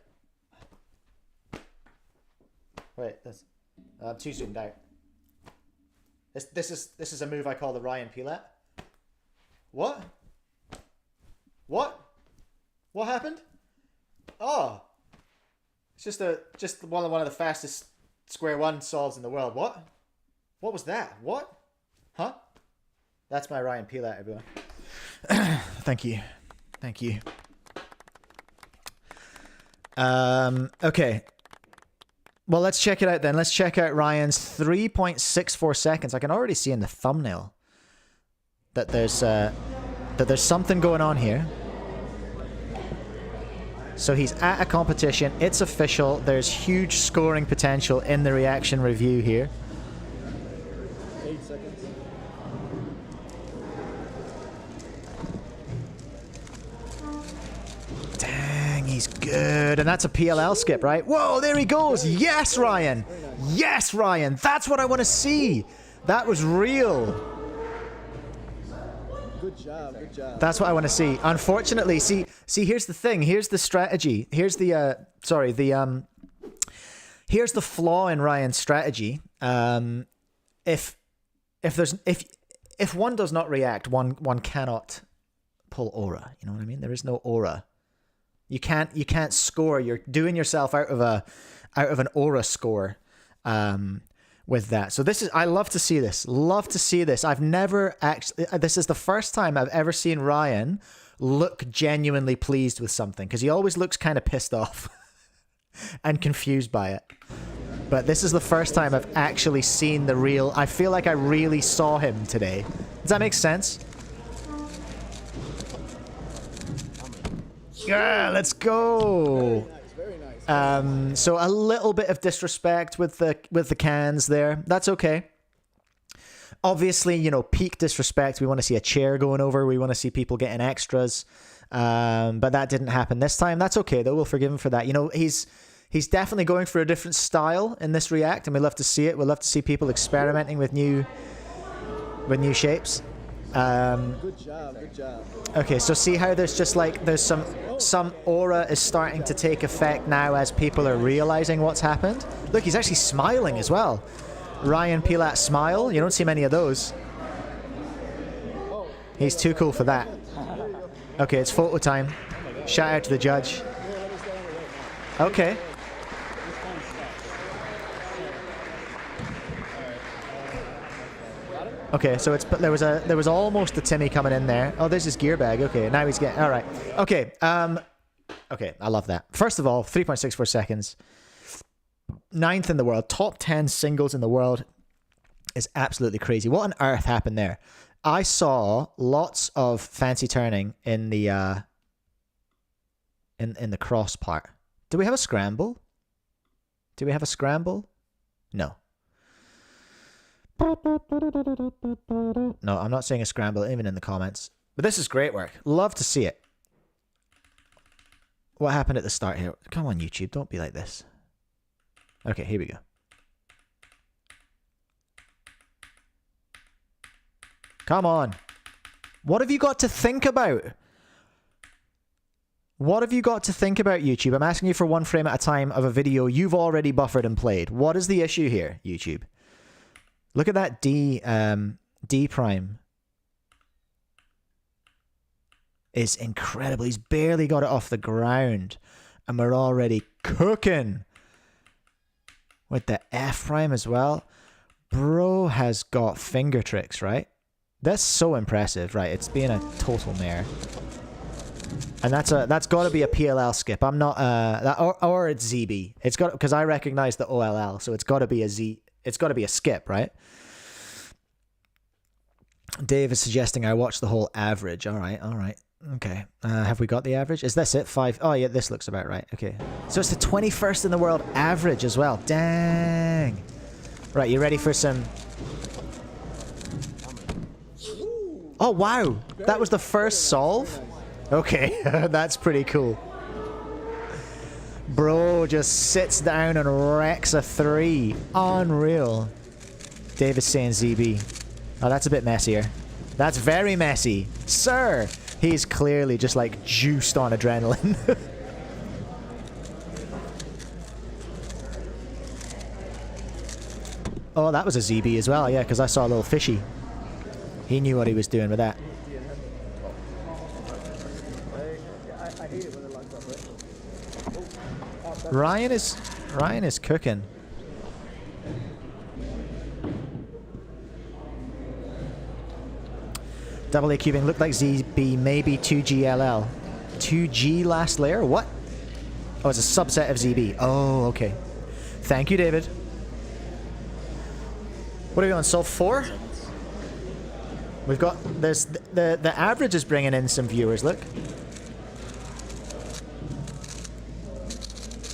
wait, I'm too zoomed out. This is a move I call the RyanPilat. What? What happened? Oh, it's just one of the fastest square one solves in the world. What was that? What? Huh? That's my RyanPilat, everyone. Thank you. Okay. Well, let's check it out then. Let's check out Ryan's 3.64 seconds. I can already see in the thumbnail that there's something going on here. So he's at a competition. It's official. There's huge scoring potential in the reaction review here. 8 seconds. Dang, he's good. And that's a PLL skip, right? Whoa, there he goes. Yes, Ryan. Yes, Ryan. That's what I want to see. That was real. Good job. That's what I want to see. Unfortunately, see, here's the thing. Here's the strategy. Here's the, here's the flaw in Ryan's strategy. If one does not react, one cannot pull aura. You know what I mean? There is no aura. You can't score. You're doing yourself out of an aura score. With that. So this is, I love to see this. Love to see this. I've never actually, this is the first time I've ever seen Ryan look genuinely pleased with something, because he always looks kind of pissed off and confused by it. But this is the first time I've actually seen the real, I feel like I really saw him today. Does that make sense? Yeah, let's go. So a little bit of disrespect with the cans there. That's okay. Obviously, you know, peak disrespect. We want to see a chair going over. We want to see people getting extras. But that didn't happen this time. That's okay though. We'll forgive him for that. You know, he's definitely going for a different style in this react, and we love to see it. We love to see people experimenting with new shapes. Good job. Okay, so see how there's just like there's some aura is starting to take effect now as people are realizing what's happened. Look, he's actually smiling as well. RyanPilat smile. You don't see many of those. He's too cool for that. Okay, it's photo time. Shout out to the judge. Okay. Okay, so there was almost a Timmy coming in there. Oh, there's his gear bag. Okay, now he's getting all right. Okay, okay, I love that. First of all, 3.64 seconds, 9th in the world, top 10 singles in the world is absolutely crazy. What on earth happened there? I saw lots of fancy turning in the in the cross part. Do we have a scramble? Do we have a scramble? No. No, I'm not saying a scramble even in the comments. But this is great work. Love to see it. What happened at the start here? Come on, YouTube. Don't be like this. Okay, here we go. Come on. What have you got to think about? What have you got to think about, YouTube? I'm asking you for 1 frame at a time of a video you've already buffered and played. What is the issue here, YouTube? Look at that D prime. Is incredible. He's barely got it off the ground. And we're already cooking. With the F prime as well. Bro has got finger tricks, right? That's so impressive, right? It's being a total mare. And that's got to be a PLL skip. I'm not or it's ZB. It's got, because I recognize the OLL, so it's got to be a Z. It's got to be a skip, right? Dave is suggesting I watch the whole average. All right, okay. Have we got the average? Is this it? 5? Oh yeah, this looks about right. Okay, so it's the 21st in the world average as well. Dang. Right, you ready for some? Oh wow, that was the first solve. Okay, that's pretty cool. Bro just sits down and wrecks a 3. Unreal. Dave is saying ZB. Oh, that's a bit messier. That's very messy. Sir! He's clearly just like juiced on adrenaline. Oh, that was a ZB as well, yeah, because I saw a little fishy. He knew what he was doing with that. Ryan is cooking. Double A cubing looked like ZB, maybe 2GLL. 2G last layer? What? Oh, it's a subset of ZB. Oh, okay. Thank you, David. What are we on? Solve 4? We've got there's the average is bringing in some viewers. Look.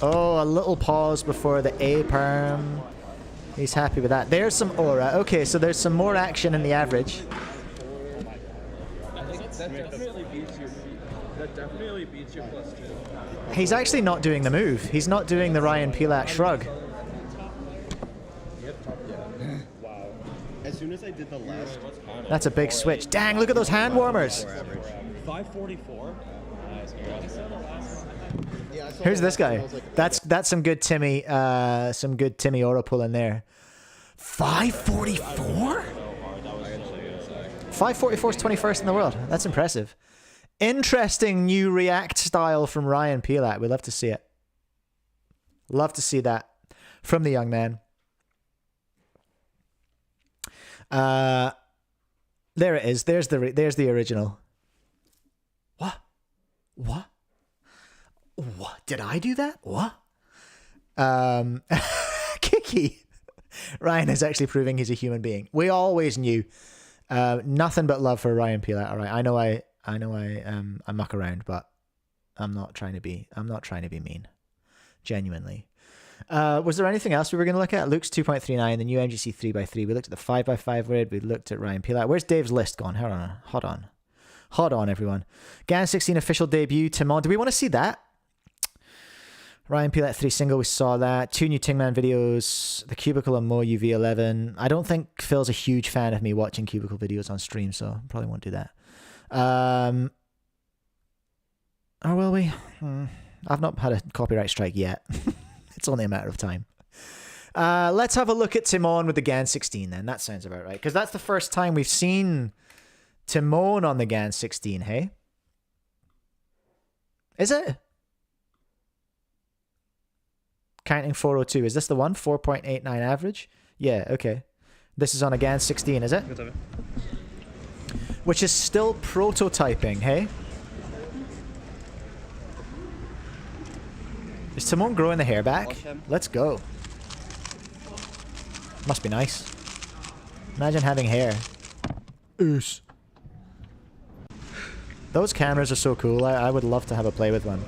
Oh, a little pause before the A perm. He's happy with that. There's some aura. Okay, so there's some more action in the average. That definitely beats your plus 2. He's actually not doing the move. He's not doing the RyanPilat shrug. Wow. As soon as I did the last... That's a big switch. Dang, look at those hand warmers. 544. Who's this guy? That's some good Timmy aura pull in there. 544? 544 is 21st in the world. That's impressive. Interesting new React style from RyanPilat. We'd love to see it. Love to see that from the young man. There it is. There's the original. What? Did I do that? What? Kiki. Ryan is actually proving he's a human being. We always knew. Nothing but love for RyanPilat. All right, I know I muck around, but I'm not trying to be mean. Genuinely. Was there anything else we were going to look at? Luke's 2.39, the new MGC 3x3. We looked at the 5x5 rig. We looked at RyanPilat. Where's Dave's list gone? Hold on, everyone. Gan 16 official debut. Tymon. Do we want to see that? RyanPilat 3 single, we saw that. 2 new Tymon videos. The Cubicle and Mo UV11. I don't think Phil's a huge fan of me watching Cubicle videos on stream, so probably won't do that. Or will we? I've not had a copyright strike yet. It's only a matter of time. Let's have a look at Tymon with the Gan 16 then. That sounds about right. Because that's the first time we've seen Tymon on the Gan 16, hey? Is it? Counting 402. Is this the one? 4.89 average? Yeah, okay. This is on a Gan 16, is it? Which is still prototyping, hey? Is Tymon growing the hair back? Let's go. Must be nice. Imagine having hair. Oos. Those cameras are so cool. I would love to have a play with one.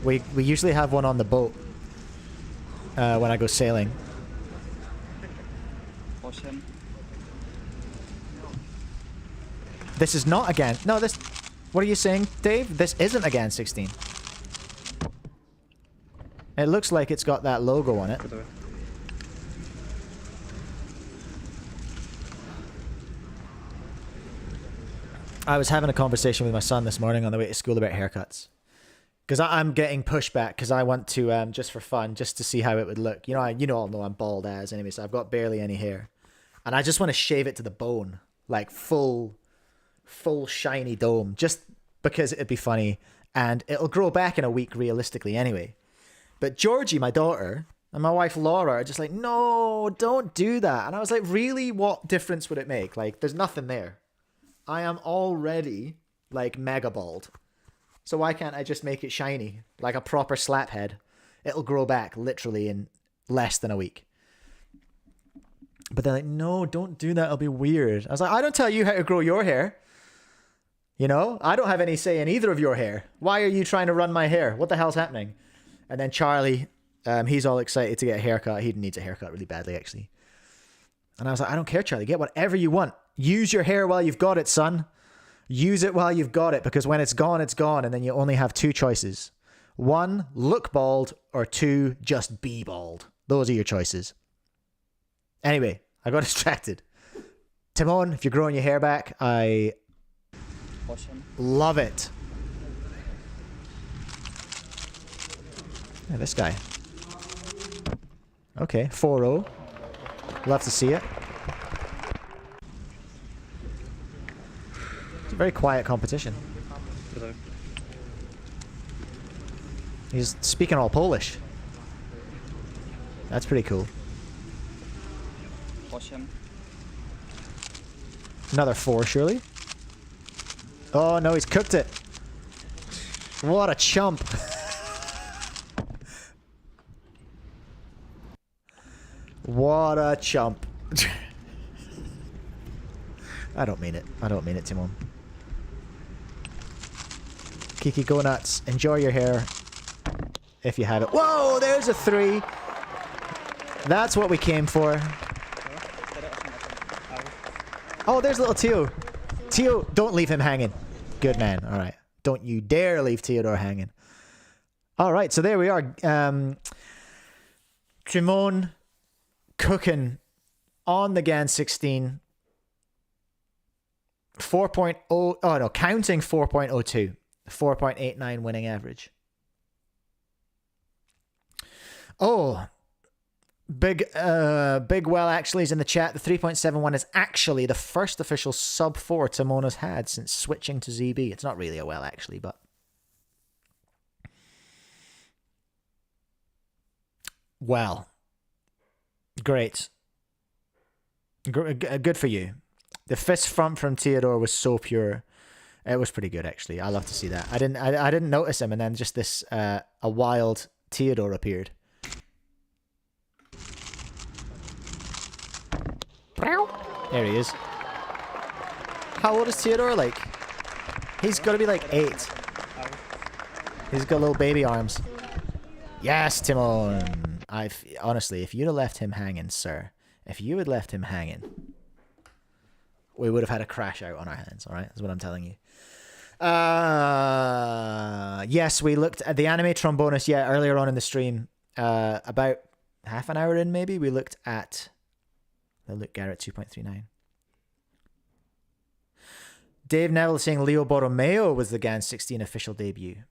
We usually have one on the boat. When I go sailing. This is not a Gan. No, this... What are you saying, Dave? This isn't a Gan 16. It looks like it's got that logo on it. I was having a conversation with my son this morning on the way to school about haircuts. Because I'm getting pushback because I want to, just for fun, just to see how it would look. You know, all know I'm bald as anyway, so I've got barely any hair. And I just want to shave it to the bone. Like full shiny dome. Just because it'd be funny. And it'll grow back in a week realistically anyway. But Georgie, my daughter, and my wife Laura are just like, no, don't do that. And I was like, really? What difference would it make? Like, there's nothing there. I am already, like, mega bald. So why can't I just make it shiny? Like a proper slap head. It'll grow back literally in less than a week. But they're like, no, don't do that. It'll be weird. I was like, I don't tell you how to grow your hair. You know, I don't have any say in either of your hair. Why are you trying to run my hair? What the hell's happening? And then Charlie, he's all excited to get a haircut. He needs a haircut really badly, actually. And I was like, I don't care, Charlie. Get whatever you want. Use your hair while you've got it, son. Use it while you've got it, because when it's gone, and then you only have two choices. 1, look bald, or 2, just be bald. Those are your choices. Anyway, I got distracted. Tymon, if you're growing your hair back, I love it. Yeah, this guy. Okay, 4-0. Love to see it. It's a very quiet competition. He's speaking all Polish. That's pretty cool. Another 4, surely. Oh no, he's cooked it. What a chump. What a chump. I don't mean it. I don't mean it, Tymon. Kiki, go nuts. Enjoy your hair. If you have it. Whoa, there's a 3. That's what we came for. Oh, there's little Teo. Teo, don't leave him hanging. Good man. All right. Don't you dare leave Theodore hanging. All right, so there we are. Tymon cooking on the Gan 16. 4.0. Oh no, counting 4.02. 4.89 winning average. Oh, big well actually is in the chat. The 3.71 is actually the first official sub 4 Tymon has had since switching to ZB. It's not really a well actually, but well, great. Good for you. The fist front from Theodore was so pure. It was pretty good actually. I love to see that. I didn't notice him, and then just this a wild Theodore appeared. There he is. How old is Theodore? Like, he's got to be like 8. He's got little baby arms. Yes, Tymon. Honestly, if you'd have left him hanging, sir, if you had left him hanging, we would have had a crash out on our hands. All right, that's what I'm telling you. Yes, we looked at the anime trombonist. Yeah, earlier on in the stream, about half an hour in, maybe we looked at the LukeGarrett 2.39. Dave Neville is saying LeoBorromeo was the Gan 16 official debut.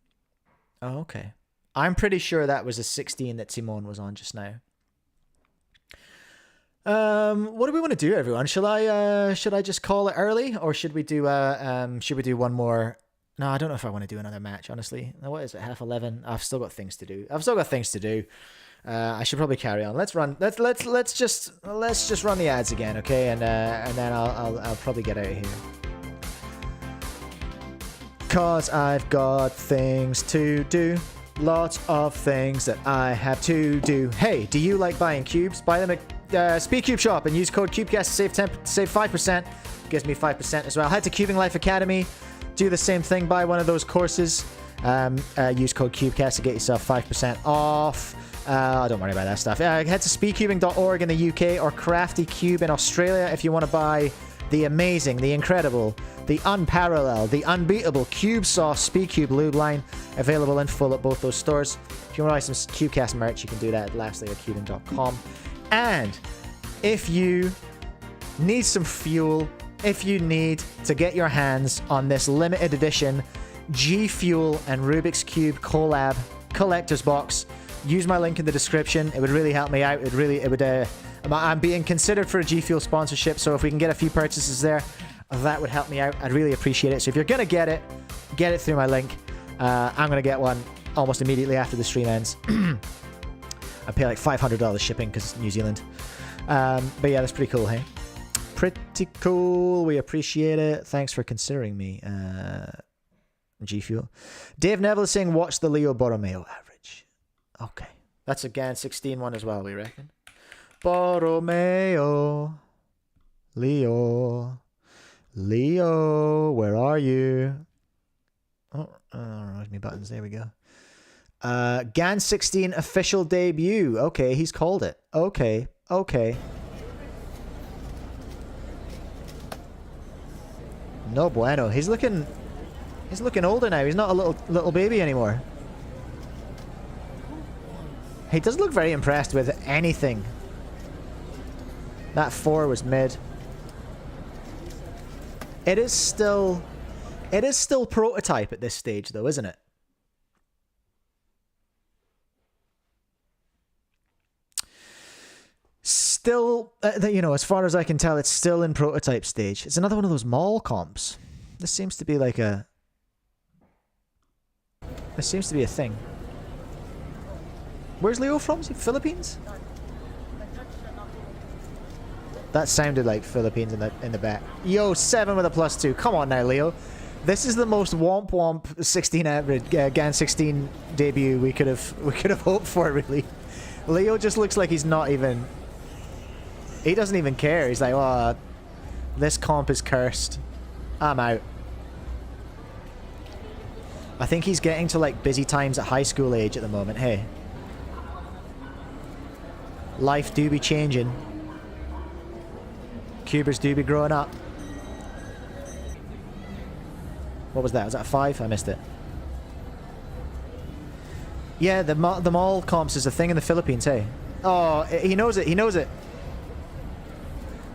Oh, okay. I'm pretty sure that was a 16 that Tymon was on just now. What do we want to do, everyone? Should I just call it early, or should we do one more? No, I don't know if I want to do another match, honestly. What is it? 11:30. I've still got things to do. I should probably carry on. Let's just run the ads again, okay? And then I'll probably get out of here. Cause I've got things to do. Lots of things that I have to do. Hey, do you like buying cubes? Buy them at SpeedCube Shop and use code Cubecast to save 5%. Gives me 5% as well. Head to Cubing Life Academy. Do the same thing. Buy one of those courses. Use code Cubecast to get yourself 5% off. Don't worry about that stuff. Head to speedcubing.org in the UK or Crafty Cube in Australia if you want to buy the amazing, the incredible, the unparalleled, the unbeatable Cube Sauce SpeedCube lube line, available in full at both those stores. If you want to buy some Cubecast merch, you can do that at lastlayercubing.com. And if you need some fuel if you need to get your hands on this limited edition G Fuel and Rubik's Cube collab collector's box, use my link in the description. It would really help me out. I'm being considered for a G Fuel sponsorship, so if we can get a few purchases there, that would help me out. I'd really appreciate it. So if you're going to get it through my link. I'm going to get one almost immediately after the stream ends. I pay like $500 shipping because it's New Zealand. But yeah, that's pretty cool, hey? Pretty cool. We appreciate it. Thanks for considering me. G Fuel. Dave Neville is saying, watch the LeoBorromeo average. Okay. That's a Gan 16 one as well, we reckon. Borromeo. Leo, where are you? Oh, where's my buttons? There we go. Gan 16 official debut. Okay, he's called it. Okay. No bueno. He's looking older now. He's not a little baby anymore. He doesn't look very impressed with anything. That 4 was mid. It is still prototype at this stage though, isn't it? Still, as far as I can tell, it's still in prototype stage. It's another one of those mall comps. This seems to be like a... This seems to be a thing. Where's Leo from? Is he Philippines? That sounded like Philippines in the back. Yo, 7 with a +2. Come on now, Leo. This is the most womp 16 average Gan 16 debut we could have hoped for, really. Leo just looks like he's not even... He doesn't even care. He's like, oh, this comp is cursed. I'm out. I think he's getting to like busy times at high school age at the moment. Hey. Life do be changing. Cubers do be growing up. What was that? Was that a 5? I missed it. Yeah, the mall comps is a thing in the Philippines, hey. Oh, he knows it. He knows it.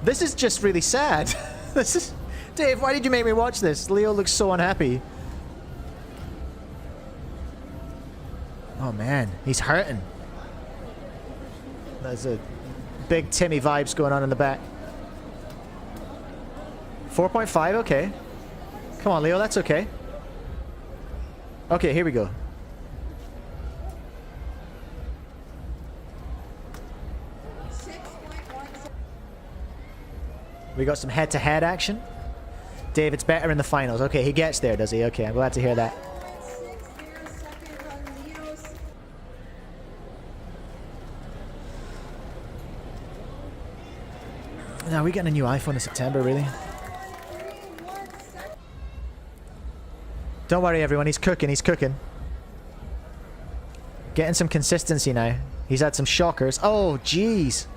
This is just really sad. This is... Dave, why did you make me watch this? Leo looks so unhappy. Oh, man. He's hurting. There's a big Timmy vibes going on in the back. 4.5, okay. Come on, Leo, that's okay. Okay, here we go. We got some head-to-head action. Dave, it's better in the finals. Okay, he gets there, does he? Okay, I'm glad to hear that. Now, we getting a new iPhone in September, really? Don't worry, everyone. He's cooking. He's cooking. Getting some consistency now. He's had some shockers. Oh, jeez.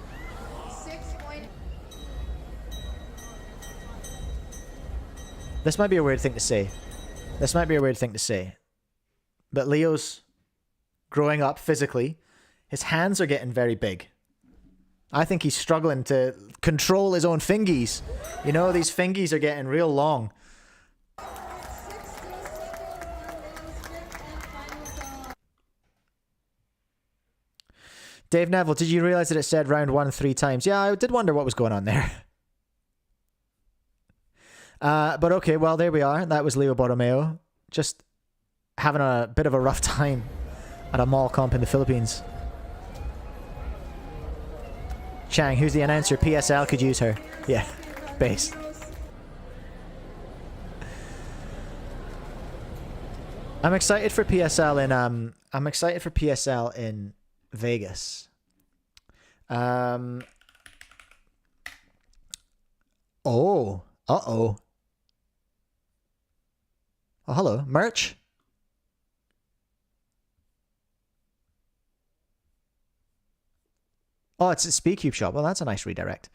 This might be a weird thing to say. This might be a weird thing to say. But Leo's growing up physically. His hands are getting very big. I think he's struggling to control his own fingies. You know, these fingies are getting real long. Dave Neville, did you realize that it said round 1 3 times? Yeah, I did wonder what was going on there. But okay, well, there we are. That was LeoBorromeo. Just having a bit of a rough time at a mall comp in the Philippines. Chang, who's the announcer? PSL could use her. Yeah, base. I'm excited for PSL in Vegas. Oh, uh-oh. Oh, hello. Merch? Oh, it's a SpeedCube shop. Well, that's a nice redirect.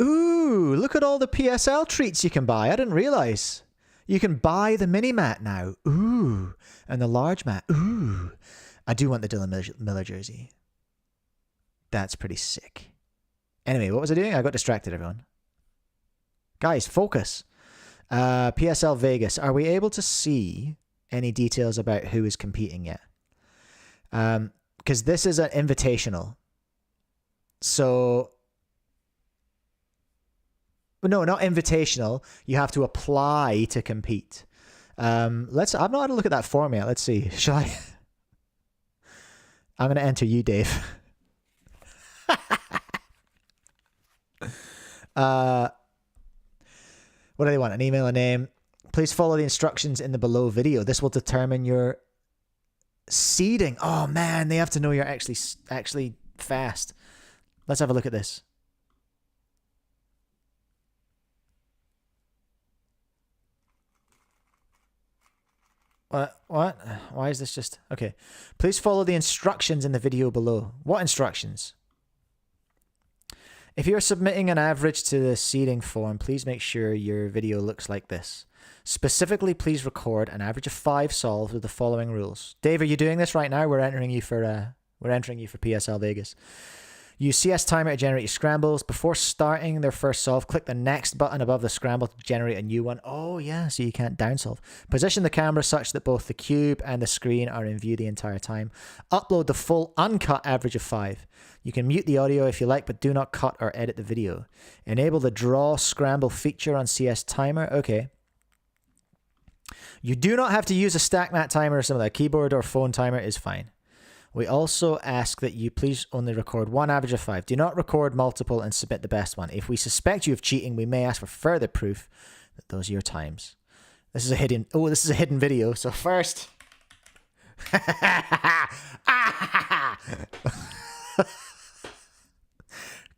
Ooh, look at all the PSL treats you can buy. I didn't realize. You can buy the mini mat now. Ooh. And the large mat. Ooh. I do want the Dylan Miller jersey. That's pretty sick. Anyway, what was I doing? I got distracted, everyone. Guys, focus. PSL Vegas. Are we able to see any details about who is competing yet? Because this is an invitational. So, no, not invitational. You have to apply to compete. I've not had a look at that form yet. Let's see. Shall I? I'm going to enter you, Dave. What do they want? An email, a name. Please follow the instructions in the below video. This will determine your seeding. Oh man, they have to know you're actually fast. Let's have a look at this. What? Why is this just... Okay. Please follow the instructions in the video below. What instructions? If you're submitting an average to the seeding form, please make sure your video looks like this. Specifically, please record an average of 5 solves with the following rules. Dave, are you doing this right now? We're entering you for PSL Vegas. Use CS Timer to generate your scrambles. Before starting their first solve, click the next button above the scramble to generate a new one. Oh yeah, so you can't downsolve. Position the camera such that both the cube and the screen are in view the entire time. Upload the full uncut average of 5. You can mute the audio if you like, but do not cut or edit the video. Enable the draw scramble feature on CS Timer. Okay. You do not have to use a stack mat timer or something. A keyboard or phone timer is fine. We also ask that you please only record one average of 5. Do not record multiple and submit the best one. If we suspect you of cheating, we may ask for further proof that those are your times. This is a hidden... Oh, this is a hidden video. So first...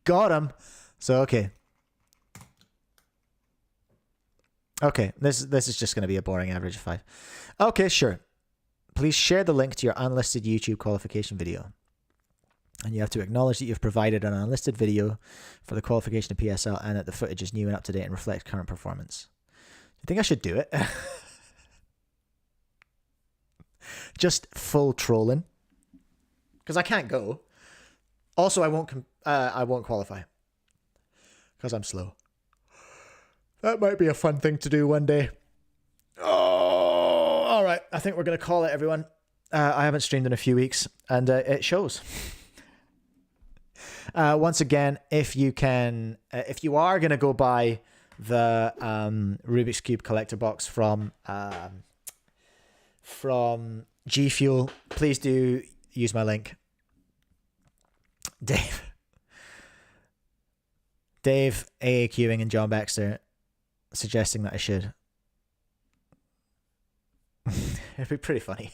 Got him. So, okay. Okay, this is just going to be a boring average of 5. Okay, sure. Please share the link to your unlisted YouTube qualification video. And you have to acknowledge that you've provided an unlisted video for the qualification of PSL and that the footage is new and up to date and reflects current performance. Do you think I should do it? Just full trolling. Because I can't go. Also, I won't qualify. Because I'm slow. That might be a fun thing to do one day. Oh, all right. I think we're going to call it, everyone. I haven't streamed in a few weeks, and it shows. Once again, if you are going to go buy the Rubik's Cube collector box from G Fuel, please do use my link. Dave, AA Cubing, and John Baxter suggesting that I should. It'd be pretty funny.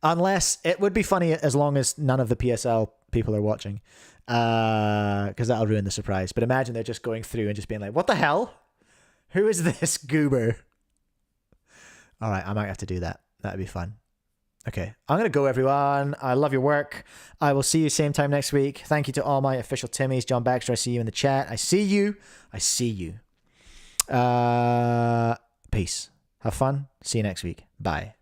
Unless, it would be funny as long as none of the PSL people are watching. Because that'll ruin the surprise. But imagine they're just going through and just being like, what the hell? Who is this goober? Alright, I might have to do that. That'd be fun. Okay, I'm going to go, everyone. I love your work. I will see you same time next week. Thank you to all my official Timmies. John Baxter, I see you in the chat. I see you. Peace. Have fun. See you next week. Bye.